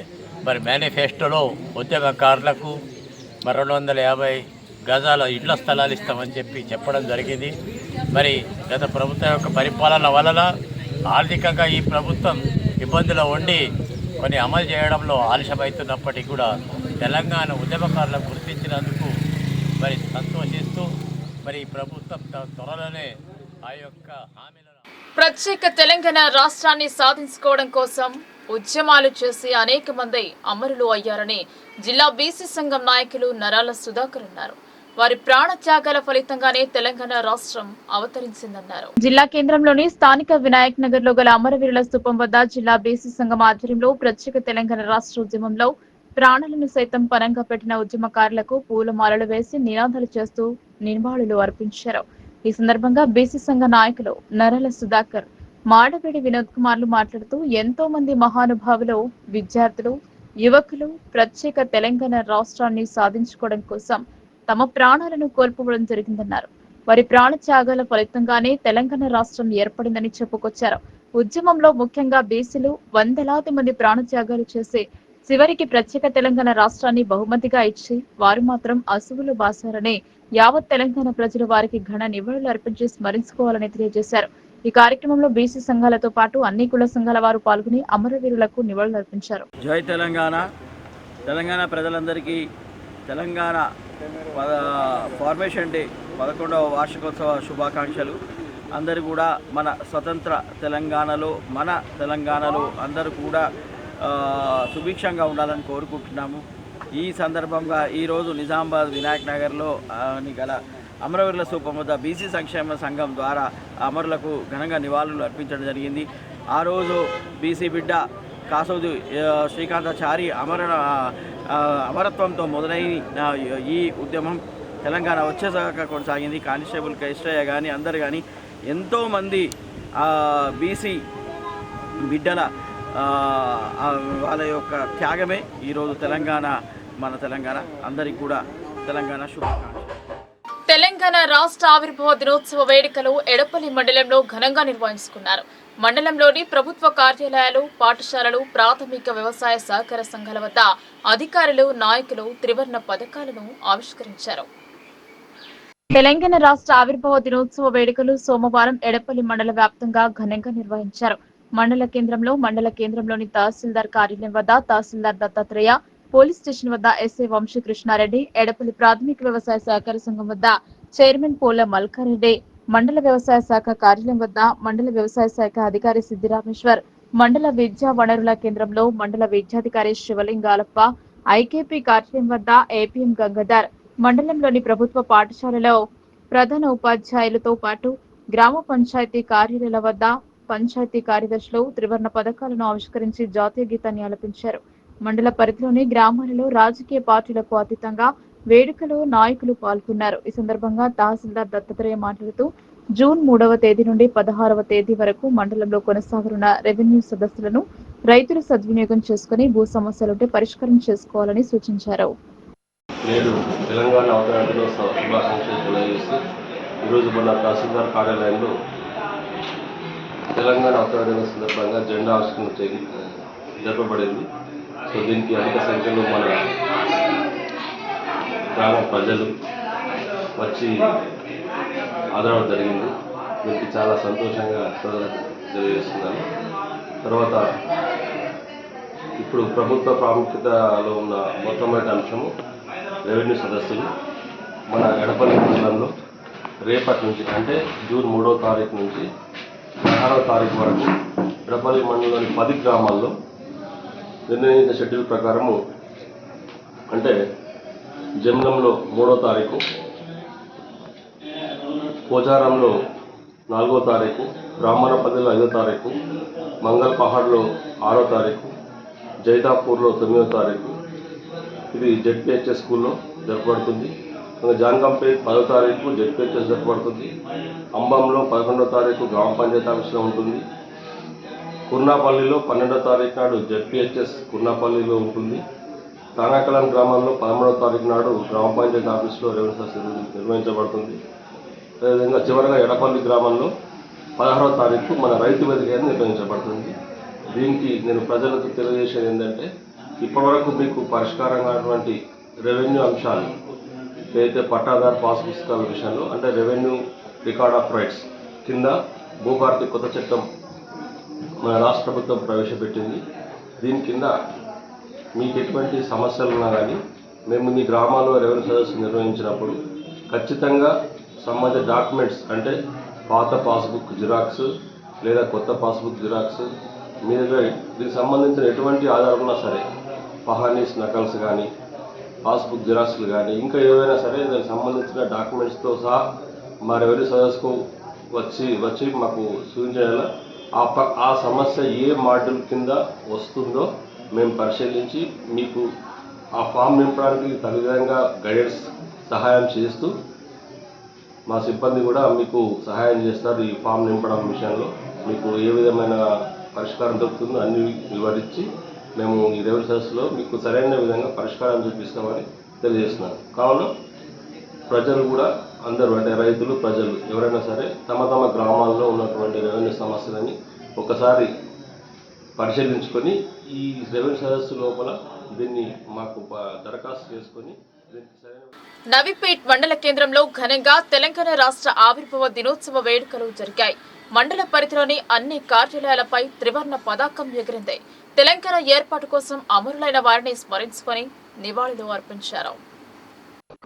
మరి మేనిఫెస్టోలో ఉద్యమకారులకు మరి 250 గజాల ఇళ్ల స్థలాలు ఇస్తామని చెప్పడం జరిగింది. మరి గత ప్రభుత్వం యొక్క పరిపాలన వలన ఆర్థికంగా ఈ ప్రభుత్వం ఇబ్బందులు ఉండి కొన్ని అమలు చేయడంలో ఆలస్యమవుతున్నప్పటికీ కూడా తెలంగాణ ఉద్యమకారులను గుర్తించినందుకు మరి సంతోషిస్తూ మరి ఈ ప్రభుత్వం త్వరలోనే ఆ యొక్క హామీలను ప్రత్యేక తెలంగాణ రాష్ట్రాన్ని సాధించుకోవడం కోసం ఉద్యమాలు చేసి అనేక మంది అమరులు అయ్యారని జిల్లా బీసీ సంఘం నాయకులు నరాల సుధాకర్ అన్నారు. వారి ప్రాణ త్యాగాల ఫలితంగానే తెలంగాణ రాష్ట్రం అవతరించిందన్నారు. జిల్లా కేంద్రంలోని స్థానిక వినాయక్ నగర్ లో గల అమరవీరుల స్థూపం వద్ద జిల్లా బీసీ సంఘం ఆధ్వర్యంలో ప్రత్యేక తెలంగాణ రాష్ట్ర ఉద్యమంలో ప్రాణాలను సైతం పనంగా పెట్టిన ఉద్యమకారులకు పూలమాలలు వేసి నినాదాలు చేస్తూ నివాళులు అర్పించారు. ఈ సందర్భంగా బీసీ సంఘ నాయకులు నరాల సుధాకర్, మాడవేడి వినోద్ కుమార్లు మాట్లాడుతూ ఎంతో మంది మహానుభావులు, విద్యార్థులు, యువకులు ప్రత్యేక తెలంగాణ రాష్ట్రాన్ని సాధించుకోవడం కోసం తమ ప్రాణాలను కోల్పోవడం జరిగిందన్నారు. వారి ప్రాణ త్యాగాల ఫలితంగానే తెలంగాణ రాష్ట్రం ఏర్పడిందని చెప్పుకొచ్చారు. ఉద్యమంలో ముఖ్యంగా బీసీలు వందలాది మంది ప్రాణ త్యాగాలు చేసి చివరికి ప్రత్యేక తెలంగాణ రాష్ట్రాన్ని బహుమతిగా ఇచ్చి వారు మాత్రం అసువులు బాసారని యావత్ తెలంగాణ ప్రజలు వారికి ఘన నివాళులు అర్పించి స్మరించుకోవాలని తెలియజేశారు. ఈ కార్యక్రమంలో బీసీ సంఘాలతో పాటు అన్ని కుల సంఘాల వారు పాల్గొని అమరవీరులకు నివాళులు అర్పించారు. జై తెలంగాణ. తెలంగాణ ప్రజలందరికీ తెలంగాణ ఫార్మేషన్ డే 11వ వార్షికోత్సవ శుభాకాంక్షలు. అందరూ కూడా మన స్వతంత్ర తెలంగాణలో అందరూ కూడా సుభిక్షంగా ఉండాలని కోరుకుంటున్నాము. ఈ సందర్భంగా ఈరోజు నిజామాబాద్ వినాయక్ నగర్లో గల అమరవీరుల స్థూపం వద్ద బీసీ సంక్షేమ సంఘం ద్వారా అమరులకు ఘనంగా నివాళులు అర్పించడం జరిగింది. ఆ రోజు బీసీ బిడ్డ కాసోజు శ్రీకాంతాచారి అమరత్వంతో మొదలైన ఈ ఉద్యమం తెలంగాణ వచ్చేసాక కొనసాగింది. కానిస్టేబుల్ కృష్ణయ్య కానీ అందరు కానీ ఎంతోమంది బీసీ బిడ్డల వాళ్ళ యొక్క త్యాగమే ఈరోజు మన తెలంగాణ. అందరికీ కూడా తెలంగాణ శుభాకాంక్షలు. తెలంగాణ రాష్ట్ర ఆవిర్భావ దినోత్సవ వేడుకలు ఎడపల్లి మండలంలో ఘనంగా నిర్వహించుకున్నారు. మండలంలోని ప్రభుత్వ కార్యాలయాలు, పాఠశాలలు, ప్రాథమిక వ్యవసాయ సహకార సంఘాల వద్ద అధికారులు, నాయకులు త్రివర్ణ పథకాలను ఆవిష్కరించారు. తెలంగాణ రాష్ట్ర ఆవిర్భావ దినోత్సవ వేడుకలు సోమవారం ఎడపల్లి మండల వ్యాప్తంగా ఘనంగా నిర్వహించారు. మండల కేంద్రంలోని తహసీల్దార్ కార్యాలయం వద్ద తహసీల్దార్ దత్తాత్రేయ, పోలీస్ స్టేషన్ వద్ద ఎస్ఐ వంశీకృష్ణారెడ్డి, ఎడపల్లి ప్రాథమిక వ్యవసాయ సహకార సంఘం వద్ద చైర్మన్ పోల మల్కారెడ్డి, మండల వ్యవసాయ శాఖ కార్యాలయం వద్ద మండల వ్యవసాయ శాఖ అధికారి సిద్దిరామేశ్వర్, మండల విద్యా వనరుల కేంద్రంలో మండల విద్యాధికారి శివలింగాలప్ప, ఐకేపీ కార్యాలయం వద్ద ఏపీఎం గంగాధర్, మండలంలోని ప్రభుత్వ పాఠశాలలో ప్రధాన ఉపాధ్యాయులతో పాటు గ్రామ పంచాయతీ కార్యాలయాల వద్ద పంచాయతీ కార్యదర్శులు త్రివర్ణ పథకాలను ఆవిష్కరించి జాతీయ గీతాన్ని ఆలపించారు. మండల పరిధిలోని గ్రామాలలో రాజకీయ పార్టీలకు అతీతంగా వేడుకలో నాయకులు పాల్గొన్నారు. ఈ సందర్భంగా తహసీల్దార్ దత్తాత్రేయ మాట్లాడుతూ జూన్ 3వ తేదీ నుండి 16వ తేదీ వరకు మండలంలో కొనసాగనున్న రెవెన్యూ సదస్సులను రైతులు సద్వినియోగం చేసుకుని భూ సమస్యలుంటే పరిష్కారం చేసుకోవాలని సూచించారు. నేడు తెలంగాణ అవతరణ దినోత్సవ శుభాకాంక్షలు తెలియజేస్తూ ఈరోజు మన తహసీల్దార్ కార్యాలయంలో తెలంగాణ అవతరణ దినోత్సవం సందర్భంగా జెండా ఆవిష్కరణ జరపబడింది. సో దీనికి అధిక సంఖ్యలో మన గ్రామ ప్రజలు వచ్చి ఆదరణ జరిగింది. దీనికి చాలా సంతోషంగా తెలియజేస్తున్నాను. తర్వాత ఇప్పుడు ప్రభుత్వ ప్రాముఖ్యతలో ఉన్న మొట్టమొదటి అంశము రెవెన్యూ సదస్సులు. మన ఎడపల్లి మండలంలో రేపటి నుంచి అంటే జూన్ 3వ తారీఖు నుంచి 16వ తారీఖు వరకు ఎడపల్లి మండలంలోని 10 గ్రామాల్లో నిర్ణయించిన షెడ్యూల్ ప్రకారము అంటే జమ్లంలో 3వ తారీఖు, పోచారంలో 4వ తారీఖు, బ్రాహ్మణపల్లిలో 5వ తారీఖు, మంగళ పహాడ్లో 6వ తారీఖు, జైతాపూర్లో 9వ తారీఖు ఇది జెడ్పిహెచ్ఎస్ స్కూల్లో జరపబడుతుంది. జాన్కంపేట్ 10వ తారీఖు జెడ్పిహెచ్ఎస్ జరపబడుతుంది. అంబంలో 11వ తారీఖు గ్రామ పంచాయతీ ఆఫీస్లో ఉంటుంది. కుర్నాపల్లిలో 12వ తారీఖు నాడు జెడ్పిహెచ్ఎస్ కుర్నాపల్లిలో ఉంటుంది. తానాకలం గ్రామంలో 13వ తారీఖు నాడు గ్రామ పంచాయతీ ఆఫీస్లో రెవెన్యూ సదస్సు నిర్వహించబడుతుంది. అదేవిధంగా చివరగా ఎడపల్లి గ్రామంలో 16వ తారీఖు మన రైతు వేదిక నిర్వహించబడుతుంది. దీనికి నేను ప్రజలకు తెలియజేసేది ఏంటంటే, ఇప్పటివరకు మీకు పరిష్కారం కానటువంటి రెవెన్యూ అంశాలు ఏదైతే పట్టాదారు పాస్ పుస్తకాల విషయంలో, అంటే రెవెన్యూ రికార్డ్ ఆఫ్ రైట్స్ కింద భూభారతి కొత్త చట్టం మన రాష్ట్ర ప్రభుత్వం ప్రవేశపెట్టింది. దీని కింద మీకు ఎటువంటి సమస్యలు ఉన్నా కానీ మేము మీ గ్రామాల్లో రెవెన్యూ సదస్సు నిర్వహించినప్పుడు ఖచ్చితంగా సంబంధిత డాక్యుమెంట్స్, అంటే పాత పాస్బుక్ జిరాక్స్ లేదా కొత్త పాస్బుక్ జిరాక్స్, మీ దగ్గర దీనికి సంబంధించిన ఎటువంటి ఆధారం ఉన్నా సరే, పహానీస్ నకల్స్ కానీ, పాస్బుక్ జిరాక్స్లు కానీ, ఇంకా ఏవైనా సరే దానికి సంబంధించిన డాక్యుమెంట్స్తో సహా మా రెవెన్యూ సదస్సుకు వచ్చి మాకు సూచించాల. ఆ సమస్య ఏ మాడ్యూల్ కింద వస్తుందో మేము పరిశీలించి మీకు ఆ ఫామ్ నింపడానికి తగు విధంగా గైడెన్స్ సహాయం చేస్తూ మా సిబ్బంది కూడా మీకు సహాయం చేస్తారు. ఈ ఫామ్ నింపడం విషయంలో మీకు ఏ విధమైన పరిష్కారం దొరుకుతుందో అన్ని వివరించి మేము ఈ రెవెన్యూ సదస్సులో మీకు సరైన విధంగా పరిష్కారం చూపిస్తామని తెలియజేస్తున్నాను. కావున ప్రజలు కూడా అందరూ, అంటే రైతులు, ప్రజలు ఎవరైనా సరే తమ గ్రామాల్లో ఉన్నటువంటి రెవెన్యూ సమస్యలని ఒకసారి పరిశీలించుకొని ఈ రెవెన్యూ సదస్సు లోపల దీన్ని మాకు దరఖాస్తు చేసుకొని నవీపేట్ మండల కేంద్రంలో ఘనంగా తెలంగాణ రాష్ట్ర ఆవిర్భావ దినోత్సవ వేడుకలు జరిగాయి. మండల పరిధిలోని అన్ని కార్యాలయాలపై త్రివర్ణ పతాకం ఎగిరింది. తెలంగాణ ఏర్పాటు కోసం అమరులైన వారిని స్మరించుకొని నివాళులు అర్పించారు.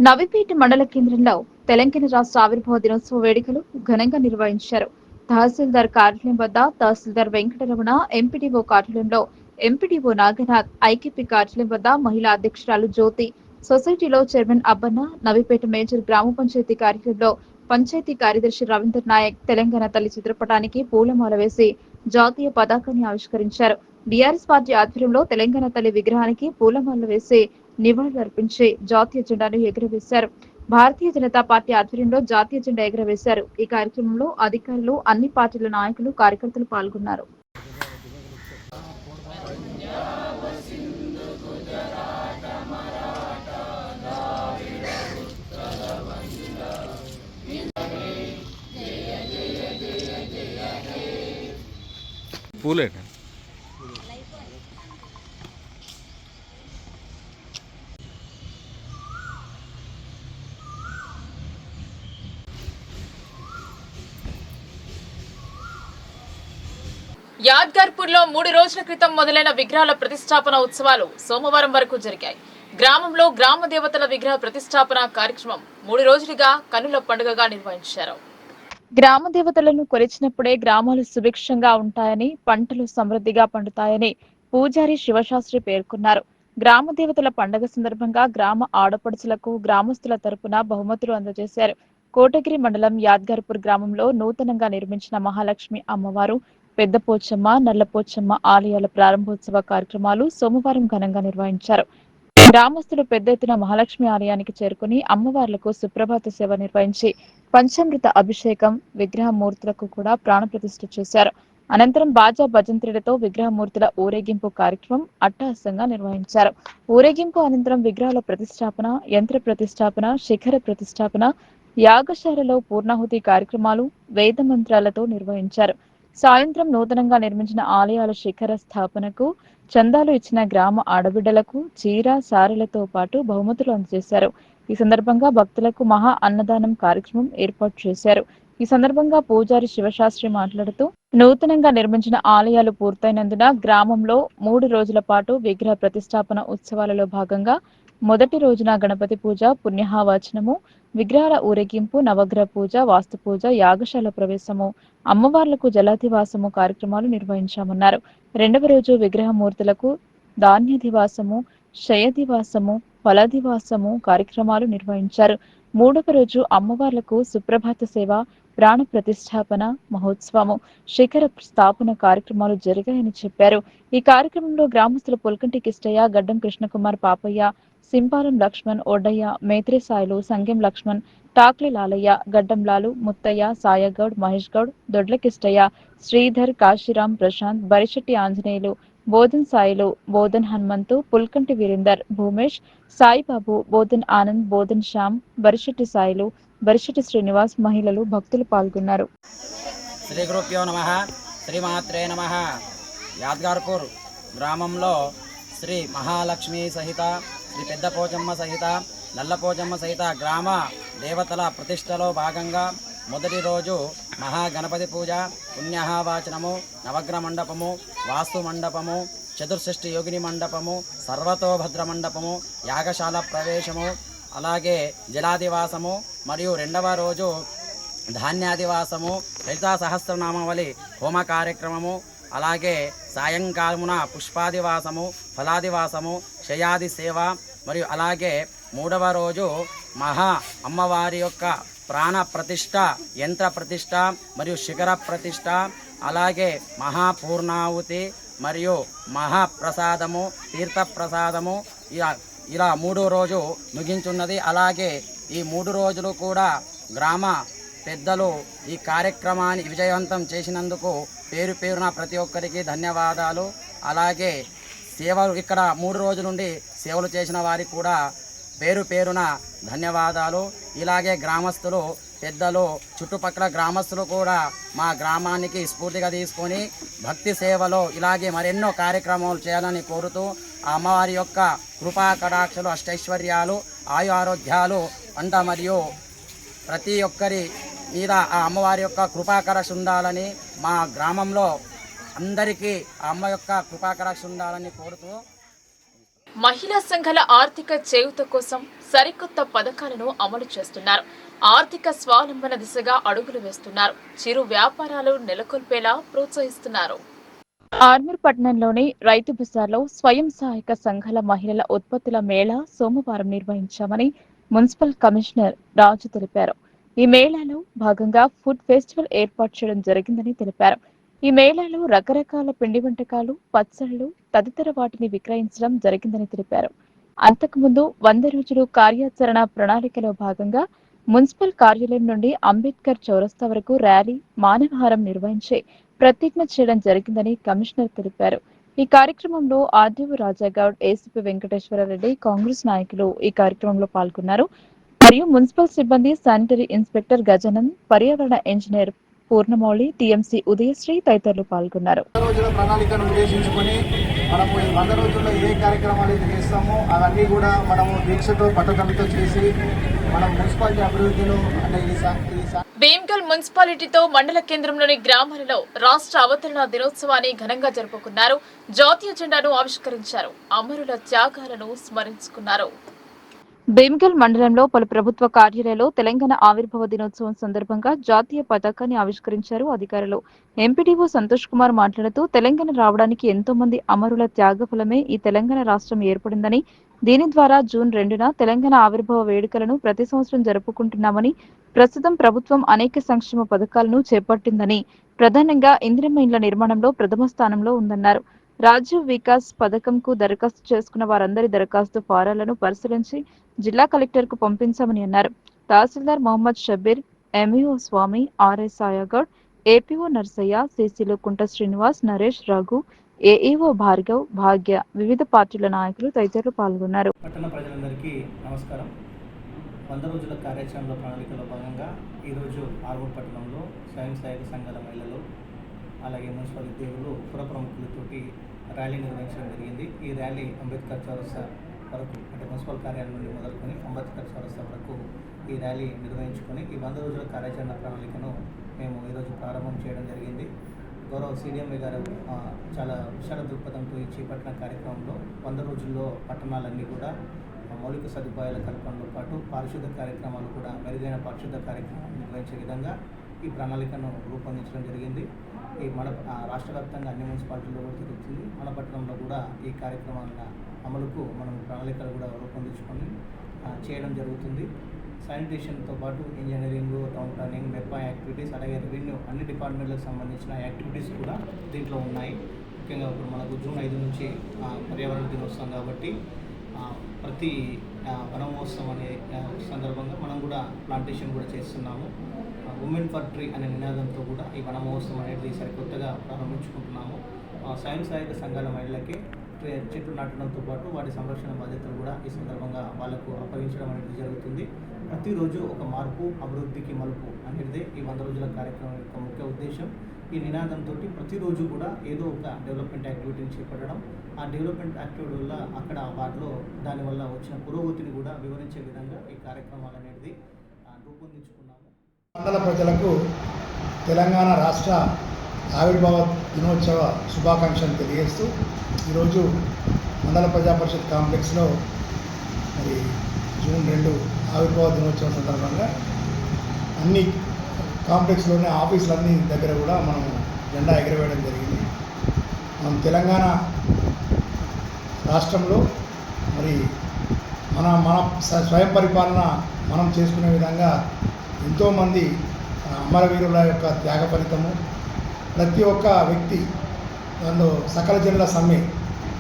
నవీపేట్ మండల కేంద్రంలో తెలంగాణ రాష్ట్ర ఆవిర్భావ దినోత్సవ వేడుకలు ఘనంగా నిర్వహించారు. తహసీల్దార్ కార్యాలయం వద్ద తహసీల్దార్ వెంకటరమణ, ఎంపీడీఓ కార్యాలయంలో ఎంపీడీఓ నాగనాథ్, ఐకేపీ కార్యాలయం వద్ద మహిళా అధ్యక్షురాలు జ్యోతి, సొసైటీలో చైర్మన్ అబ్బన్న, నవీపేట మేజర్ గ్రామ పంచాయతీ కార్యాలయంలో పంచాయతీ కార్యదర్శి రవీంద్ర నాయక్ తెలంగాణ తల్లి చిత్రపటానికి పూలమాల వేసి జాతీయ పతాకాన్ని ఆవిష్కరించారు. బీఆర్ఎస్ పార్టీ ఆధ్వర్యంలో తెలంగాణ తల్లి విగ్రహానికి పూలమాలలు వేసి నివాళులర్పించి జాతీయ జెండాను ఎగురవేశారు. భారతీయ జనతా పార్టీ ఆధ్వర్యంలో జాతీయ జెండా ఎగురవేశారు. ఈ కార్యక్రమంలో అధికారులు, అన్ని పార్టీల నాయకులు, కార్యకర్తలు పాల్గొన్నారు. యాద్గార్పూర్ లో 3 రోజుల క్రితం మొదలైన విగ్రహాల ప్రతిష్టాపన ఉత్సవాలు సోమవారం వరకు జరిగాయి. గ్రామంలో గ్రామ దేవతల విగ్రహ ప్రతిష్టాపన కార్యక్రమం 3 రోజులుగా కన్నుల పండుగగా నిర్వహించారు. గ్రామ దేవతలను కొలిచినప్పుడే గ్రామాలు సుభిక్షంగా ఉంటాయని, పంటలు సమృద్ధిగా పండుతాయని పూజారి శివశాస్త్రి పేర్కొన్నారు. గ్రామ దేవతల పండుగ సందర్భంగా గ్రామ ఆడపడుచులకు గ్రామస్తుల తరపున బహుమతులు అందజేశారు. కోటగిరి మండలం యాద్గార్పూర్ గ్రామంలో నూతనంగా నిర్మించిన మహాలక్ష్మి అమ్మవారు, పెద్ద పోచమ్మ, నల్ల పోచమ్మ ఆలయాల ప్రారంభోత్సవ కార్యక్రమాలు సోమవారం ఘనంగా నిర్వహించారు. గ్రామస్తులు పెద్ద ఎత్తున మహాలక్ష్మి ఆలయానికి చేరుకుని అమ్మవార్లకు సుప్రభాత సేవ నిర్వహించి పంచామృత అభిషేకం, విగ్రహమూర్తులకు కూడా ప్రాణప్రతిష్ఠ చేశారు. అనంతరం బాజా భజంత్రులతో విగ్రహమూర్తుల ఊరేగింపు కార్యక్రమం అట్టహాసంగా నిర్వహించారు. ఊరేగింపు అనంతరం విగ్రహాల ప్రతిష్టాపన, యంత్ర ప్రతిష్టాపన, శిఖర ప్రతిష్టాపన, యాగశాలలో పూర్ణాహుతి కార్యక్రమాలు వేద మంత్రాలతో నిర్వహించారు. సాయంత్రం నూతనంగా నిర్మించిన ఆలయాల శిఖర స్థాపనకు చందాలు ఇచ్చిన గ్రామ ఆడబిడ్డలకు చీర, సారెలతో పాటు బహుమతులు అందజేశారు. ఈ సందర్భంగా భక్తులకు మహా అన్నదానం కార్యక్రమం ఏర్పాటు చేశారు. ఈ సందర్భంగా పూజారి శివశాస్త్రి మాట్లాడుతూ, నూతనంగా నిర్మించిన ఆలయాలు పూర్తయినందున గ్రామంలో 3 రోజుల పాటు విగ్రహ ప్రతిష్టాపన ఉత్సవాలలో భాగంగా మొదటి రోజున గణపతి పూజ, పుణ్యహావచనము, విగ్రహాల ఊరేగింపు, నవగ్రహ పూజ, వాస్తు పూజ, యాగశాల ప్రవేశము, అమ్మవార్లకు జలాధివాసము కార్యక్రమాలు నిర్వహించామన్నారు. రెండవ రోజు విగ్రహమూర్తులకు ధాన్యధివాసము, శయధివాసము, ఫలధివాసము కార్యక్రమాలు నిర్వహించారు. మూడవ రోజు అమ్మవార్లకు సుప్రభాత సేవ, ప్రాణ ప్రతిష్టాపన మహోత్సవము, శిఖర స్థాపన కార్యక్రమాలు జరిగాయని చెప్పారు. ఈ కార్యక్రమంలో గ్రామస్తులు పుల్కంటి కిష్టయ్య, గడ్డం కృష్ణకుమార్ పాపయ్య, సింపాలం లక్ష్మణ్, ఒడ్డయ్య, మేత్రి సాయిలు, సంగెం లక్ష్మణ్, టాక్లి లాలయ్య, గడ్డం లాలు, ముత్తయ్య, సాయగౌడ్, మహేష్ గౌడ్, దొడ్ల కిష్టయ్య, శ్రీధర్, కాశీరాం, ప్రశాంత్, బరిశెట్టి ఆంజనేయులు, బోధన్ సాయిలు, బోధన్ హనుమంతు, పుల్కంటి వీరేందర్, భూమేష్, సాయిబాబు, బోధన్ ఆనంద్, బోధన్ శ్యామ్, బరిశెట్టి సాయిలు, బరిశెట్టి శ్రీనివాస్, మహిళలు, భక్తులు పాల్గొన్నారు. శ్రీ గురుభ్యో నమః. శ్రీమాత్రే నమః. యాద్గార్పూర్ గ్రామంలో శ్రీ మహాలక్ష్మి సహిత, శ్రీ పెద్దపోచమ్మ సహిత, నల్లపోచమ్మ సహిత గ్రామ దేవతల ప్రతిష్టలో భాగంగా మొదటి రోజు మహాగణపతి పూజ, పుణ్యవాచనము, నవగ్రహ మండపము, వాస్తు మండపము, చతుర్షష్ఠి యోగిని మండపము, సర్వతోభద్ర మండపము, యాగశాల ప్రవేశము, అలాగే జలాదివాసము మరియు రెండవ రోజు ధాన్యాదివాసము, లలితా సహస్రనామావళి హోమ కార్యక్రమము, అలాగే సాయంకాలమున పుష్పాదివాసము, ఫలాదివాసము, శయాది సేవ మరియు అలాగే మూడవ రోజు మహా అమ్మవారి యొక్క ప్రాణ ప్రతిష్ట, యంత్ర ప్రతిష్ట మరియు శిఖర ప్రతిష్ట, అలాగే మహాపూర్ణాహుతి మరియు మహాప్రసాదము, తీర్థప్రసాదము ఇలా 3వ రోజు ముగించున్నది. అలాగే ఈ 3 రోజులు కూడా గ్రామ పెద్దలు ఈ కార్యక్రమాన్ని విజయవంతం చేసినందుకు పేరు పేరున ప్రతి ఒక్కరికి ధన్యవాదాలు. అలాగే సేవలు ఇక్కడ 3 రోజుల నుండి సేవలు చేసిన వారికి కూడా పేరు పేరున ధన్యవాదాలు. ఇలాగే గ్రామస్తులు, పెద్దలు, చుట్టుపక్కల గ్రామస్తులు కూడా మా గ్రామానికి స్ఫూర్తిగా తీసుకొని భక్తి సేవలో ఇలాగే మరెన్నో కార్యక్రమాలు చేయాలని కోరుతూ ఆ అమ్మవారి యొక్క కృపా కటాక్షలు, అష్టైశ్వర్యాలు, ఆయు ఆరోగ్యాలు అంట మరియు ప్రతి ఒక్కరి మీద ఆ అమ్మవారి యొక్క కృపాకటాక్ష ఉండాలని, మా గ్రామంలో అందరికీ ఆ అమ్మ యొక్క కృపాకటాక్ష ఉండాలని కోరుతూ మహిళా సంఘాల ఆర్థిక చేయూత కోసం సరికొత్త పథకాలను అమలు చేస్తున్నారు. ఆర్థిక స్వావలంబన దిశగా అడుగులు వేస్తున్నారు. చిరు వ్యాపారాలు నెలకొల్పేలా ప్రోత్సహిస్తున్నారు. ఆర్మూర్ పట్టణంలోని రైతు బజార్లో స్వయం సహాయక సంఘాల మహిళల ఉత్పత్తుల మేళా సోమవారం నిర్వహించామని మున్సిపల్ కమిషనర్ రాజు తెలిపారు. ఈ మేళాలో భాగంగా ఫుడ్ ఫెస్టివల్ ఏర్పాటు చేయడం జరిగిందని తెలిపారు. ఈ మేళాలో రకరకాల పిండి వంటకాలు, పచ్చళ్లు తదితర వాటిని విక్రయించడం జరిగిందని తెలిపారు. అంతకుముందు 100 రోజులు కార్యాచరణ ప్రణాళికలో భాగంగా మున్సిపల్ కార్యాలయం నుండి అంబేద్కర్ చౌరస్తా వరకు ర్యాలీ, మానవహారం నిర్వహించి ప్రతిజ్ఞ చేయడం జరిగిందని కమిషనర్ తెలిపారు. ఈ కార్యక్రమంలో ఆర్డీఓ రాజాగౌడ్, ఏసీపీ వెంకటేశ్వరరెడ్డి, కాంగ్రెస్ నాయకులు ఈ కార్యక్రమంలో పాల్గొన్నారు. మరియు మున్సిపల్ సిబ్బంది, శానిటరీ ఇన్స్పెక్టర్ గజానన్, పర్యావరణ ఇంజనీర్ పూర్ణమౌళి, టీఎంసీ ఉదయశ్రీ తదితరులు పాల్గొన్నారు. రోజుల ప్రణాళికను ఉద్దేశించుకొని మనము 100 రోజుల్లో ఏ కార్యక్రమాలు అయితే చేస్తామో అవన్నీ కూడా మనము దీక్షతో పట్టుదలతో చేసి మనం మున్సిపాలిటీ అభివృద్ధిలో భీమ్గల్ మున్సిపాలిటీతో మండల కేంద్రంలోని గ్రామాలలో రాష్ట్ర అవతరణ దినోత్సవాన్ని ఘనంగా జరుపుకున్నారు. జాతీయ జెండాను ఆవిష్కరించారు. అమరుల త్యాగాలను స్మరించుకున్నారు. భీమ్గల్ మండలంలో పలు ప్రభుత్వ కార్యాలయాల్లో తెలంగాణ ఆవిర్భావ దినోత్సవం సందర్భంగా జాతీయ పతాకాన్ని ఆవిష్కరించారు అధికారులు. ఎంపీడీఓ సంతోష్ కుమార్ మాట్లాడుతూ తెలంగాణ రావడానికి ఎంతో మంది అమరుల త్యాగ ఫలమే ఈ తెలంగాణ రాష్ట్రం ఏర్పడిందని, దీని ద్వారా జూన్ 2న తెలంగాణ ఆవిర్భావ వేడుకలను ప్రతి సంవత్సరం జరుపుకుంటున్నామని, ప్రస్తుతం ప్రభుత్వం అనేక సంక్షేమ పథకాలను చేపట్టిందని, ప్రధానంగా ఇందిరమ్మ ఇండ్ల నిర్మాణంలో ప్రథమ స్థానంలో ఉందన్నారు. రాజీవ్ వికాస్ పథకంకు దరఖాస్తు చేసుకున్న వారందరి దరఖాస్తు ఫారాలను పరిశీలించి జిల్లా కలెక్టర్ కు పంపించామని అన్నారు. తహసీల్దార్ మొహమ్మద్ షబీర్, ఎంఈఓ స్వామి, ఆర్ఐ సాయాగౌడ్, ఏపీఓ నర్సయ్య, సిసిలు కుంట శ్రీనివాస్, నరేష్, రఘు, ఏఈఓ భార్గవ్, భాగ్య, వివిధ పార్టీల నాయకులు తదితరులు పాల్గొన్నారు. పట్టణ ప్రజలందరికీ నమస్కారం. 100 రోజుల కార్యాచరణ ప్రణాళికలో భాగంగా ఈరోజు ఆర్మూర్ పట్టణంలో స్వయం సహాయక సంఘాల మహిళలు, అలాగే మున్సిపల్ ఉద్యోగులు, పుర ప్రముఖులతోటి ర్యాలీ నిర్వహించడం జరిగింది. ఈ ర్యాలీ అంబేద్కర్ చౌరస్తా వరకు, అంటే మున్సిపల్ కార్యాలయం నుండి మొదలుకొని అంబేద్కర్ చౌరస్తా వరకు ఈ ర్యాలీ నిర్వహించుకొని ఈ 100 రోజుల కార్యాచరణ ప్రణాళికను మేము ఈరోజు ప్రారంభం చేయడం జరిగింది. గౌరవ సీడీఎంఏ గారు చాలా విశాల దృక్పథంతో ఈ చేపట్టిన కార్యక్రమంలో 100 రోజుల్లో పట్టణాలన్నీ కూడా మౌలిక సదుపాయాల కల్పనతో పాటు పారిశుద్ధ కార్యక్రమాలు కూడా, మెరుగైన పారిశుద్ధ కార్యక్రమాలు నిర్వహించే విధంగా ఈ ప్రణాళికను రూపొందించడం జరిగింది. ఈ మన రాష్ట్ర వ్యాప్తంగా అన్ని మున్సిపాలిటీల్లో కూడా జరుగుతుంది. మన పట్టణంలో కూడా ఈ కార్యక్రమాల అమలుకు మనం ప్రణాళికలు కూడా రూపొందించుకొని చేయడం జరుగుతుంది. శానిటేషన్తో పాటు engineering, town planning, MEPMA activities, అలాగే రెవెన్యూ అన్ని డిపార్ట్మెంట్లకు సంబంధించిన యాక్టివిటీస్ కూడా దీంట్లో ఉన్నాయి. ముఖ్యంగా ఇప్పుడు మనకు జూన్ 5 నుంచి పర్యావరణ దినోత్సవం కాబట్టి ప్రతి వనమహోత్సవం అనే సందర్భంగా మనం కూడా ప్లాంటేషన్ కూడా చేస్తున్నాము. ఉమెన్ ఫర్ ట్రీ అనే నినాదంతో కూడా ఈ వనమహోత్సవం అనేది సరికొత్తగా ప్రారంభించుకుంటున్నాము. స్వయం సహాయక సంఘాల మహిళలకి చెట్లు నాటడంతో పాటు వాటి సంరక్షణ బాధ్యతను కూడా ఈ సందర్భంగా వాళ్ళకు అప్పగించడం అనేది జరుగుతుంది. ప్రతిరోజు ఒక మార్పు అభివృద్ధికి మలుపు అనేది ఈ 100 రోజుల కార్యక్రమం యొక్క ముఖ్య ఉద్దేశం. ఈ నినాదంతో ప్రతిరోజు కూడా ఏదో ఒక డెవలప్మెంట్ యాక్టివిటీని చేపట్టడం, ఆ డెవలప్మెంట్ యాక్టివిటీ వల్ల అక్కడ వాటిలో దానివల్ల వచ్చిన పురోగతిని కూడా వివరించే విధంగా ఈ కార్యక్రమాలు అనేది రూపొందించుకున్నాము. మండల ప్రజలకు తెలంగాణ రాష్ట్ర ఆవిర్భావ దినోత్సవ శుభాకాంక్షలు తెలియజేస్తూ ఈరోజు మండల ప్రజా పరిషత్ కాంప్లెక్స్లో మరి జూన్ 2 ఆవిర్భావ దినోత్సవం సందర్భంగా అన్ని కాంప్లెక్స్లోని ఆఫీసులన్నీ దగ్గర కూడా మనం జెండా ఎగరవేయడం జరిగింది. మనం తెలంగాణ రాష్ట్రంలో మరి మన స్వయం పరిపాలన మనం చేసుకునే విధంగా ఎంతోమంది అమరవీరుల యొక్క త్యాగ ఫలితము, ప్రతి ఒక్క వ్యక్తి దానిలో సకల జనుల సమ్మె,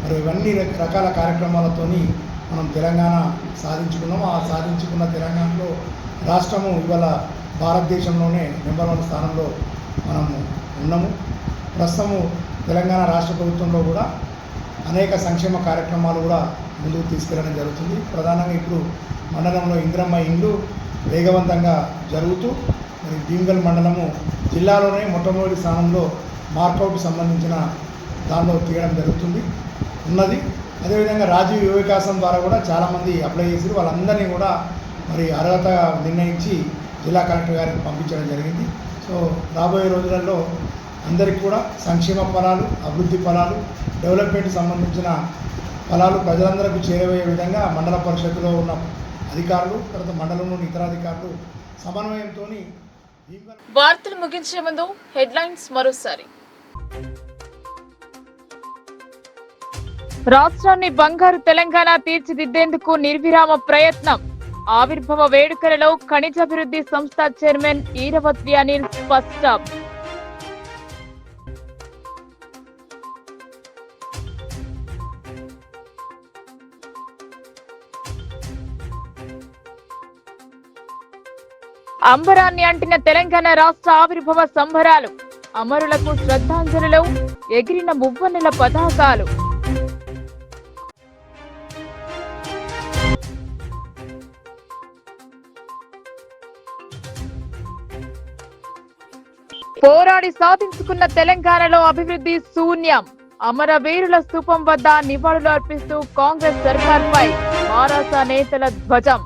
మరి ఇవన్నీ రకాల కార్యక్రమాలతోని మనం తెలంగాణ సాధించుకున్నాము. ఆ సాధించుకున్న తెలంగాణలో రాష్ట్రము ఇవాళ భారతదేశంలోనే నెంబర్ 1 స్థానంలో మనము ఉన్నాము. ప్రస్తుతము తెలంగాణ రాష్ట్ర ప్రభుత్వంలో కూడా అనేక సంక్షేమ కార్యక్రమాలు కూడా ముందుకు తీసుకెళ్ళడం జరుగుతుంది. ప్రధానంగా ఇప్పుడు మండలంలో ఇంద్రమ్మ ఇండ్లు వేగవంతంగా జరుగుతూ మరి భీమ్గల్ మండలము జిల్లాలోనే మొట్టమొదటి స్థానంలో మార్కౌట్ సంబంధించిన దానిలో తీయడం జరుగుతుంది ఉన్నది. అదేవిధంగా రాజీవ్ యువ వికాసం ద్వారా కూడా చాలామంది అప్లై చేసి వాళ్ళందరినీ కూడా మరి అర్హత నిర్ణయించి జిల్లా కలెక్టర్ గారికి పంపించడం జరిగింది. సో రాబోయే రోజులలో అందరికీ కూడా సంక్షేమ ఫలాలు, అభివృద్ధి ఫలాలు, డెవలప్మెంట్ సంబంధించిన ఫలాలు ప్రజలందరికీ చేరవేయ విధంగా మండల పరిషత్తులో ఉన్న అధికారులు, తర్వాత మండలంలోని ఇతర అధికారులు సమన్వయంతో. వార్తలు ముగించే ముందు హెడ్లైన్స్ మరోసారి. రాష్ట్రాన్ని బంగారు తెలంగాణ తీర్చిదిద్దేందుకు నిర్విరామ ప్రయత్నం. ఆవిర్భావ వేడుకలలో ఖనిజాభివృద్ధి సంస్థ చైర్మన్ ఈరవత్రి అనిల్ స్పష్టం. అంబరాన్ని అంటిన తెలంగాణ రాష్ట్ర ఆవిర్భావ సంబరాలు. అమరులకు శ్రద్ధాంజలిలో ఎగిరిన మువ్వన్నెల పతాకాలు. పోరాడి సాధించుకున్న తెలంగాణలో అభివృద్ధి శూన్యం. అమరవీరుల స్తూపం వద్ద నివాళులు అర్పిస్తూ కాంగ్రెస్ సర్కార్పై మారాస నేతల ధ్వజం.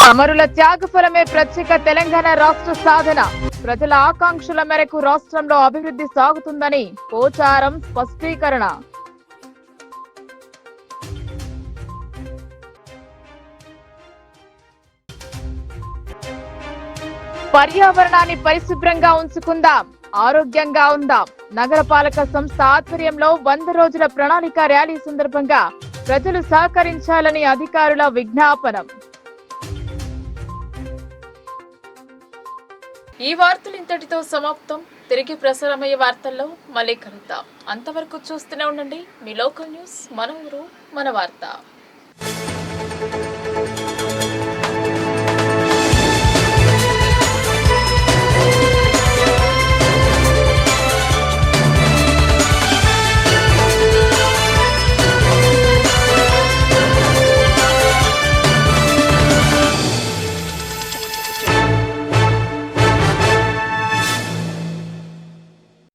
అమరుల త్యాగఫలమే ప్రత్యేక తెలంగాణ రాష్ట్ర సాధన. ప్రజల ఆకాంక్షల మేరకు రాష్ట్రంలో అభివృద్ధి సాగుతుందని పోచారం స్పష్టీకరణ. పర్యావరణాన్ని పరిశుభ్రంగా ఉంచుకుందాం, ఆరోగ్యంగా ఉందాం. నగరపాలక సంస్థ ఆధ్వర్యంలో 100 రోజుల ప్రణాళిక ర్యాలీ సందర్భంగా ప్రజలు సహకరించాలని అధికారుల విజ్ఞాపనం. ఈ వార్తలు ఇంతటితో సమాప్తం. తిరిగి ప్రసారమయ్యే వార్తల్లో మళ్ళీ కలుద్దాం. అంతవరకు చూస్తూనే ఉండండి మీ లోకల్ న్యూస్. మన ఊరు మన వార్త.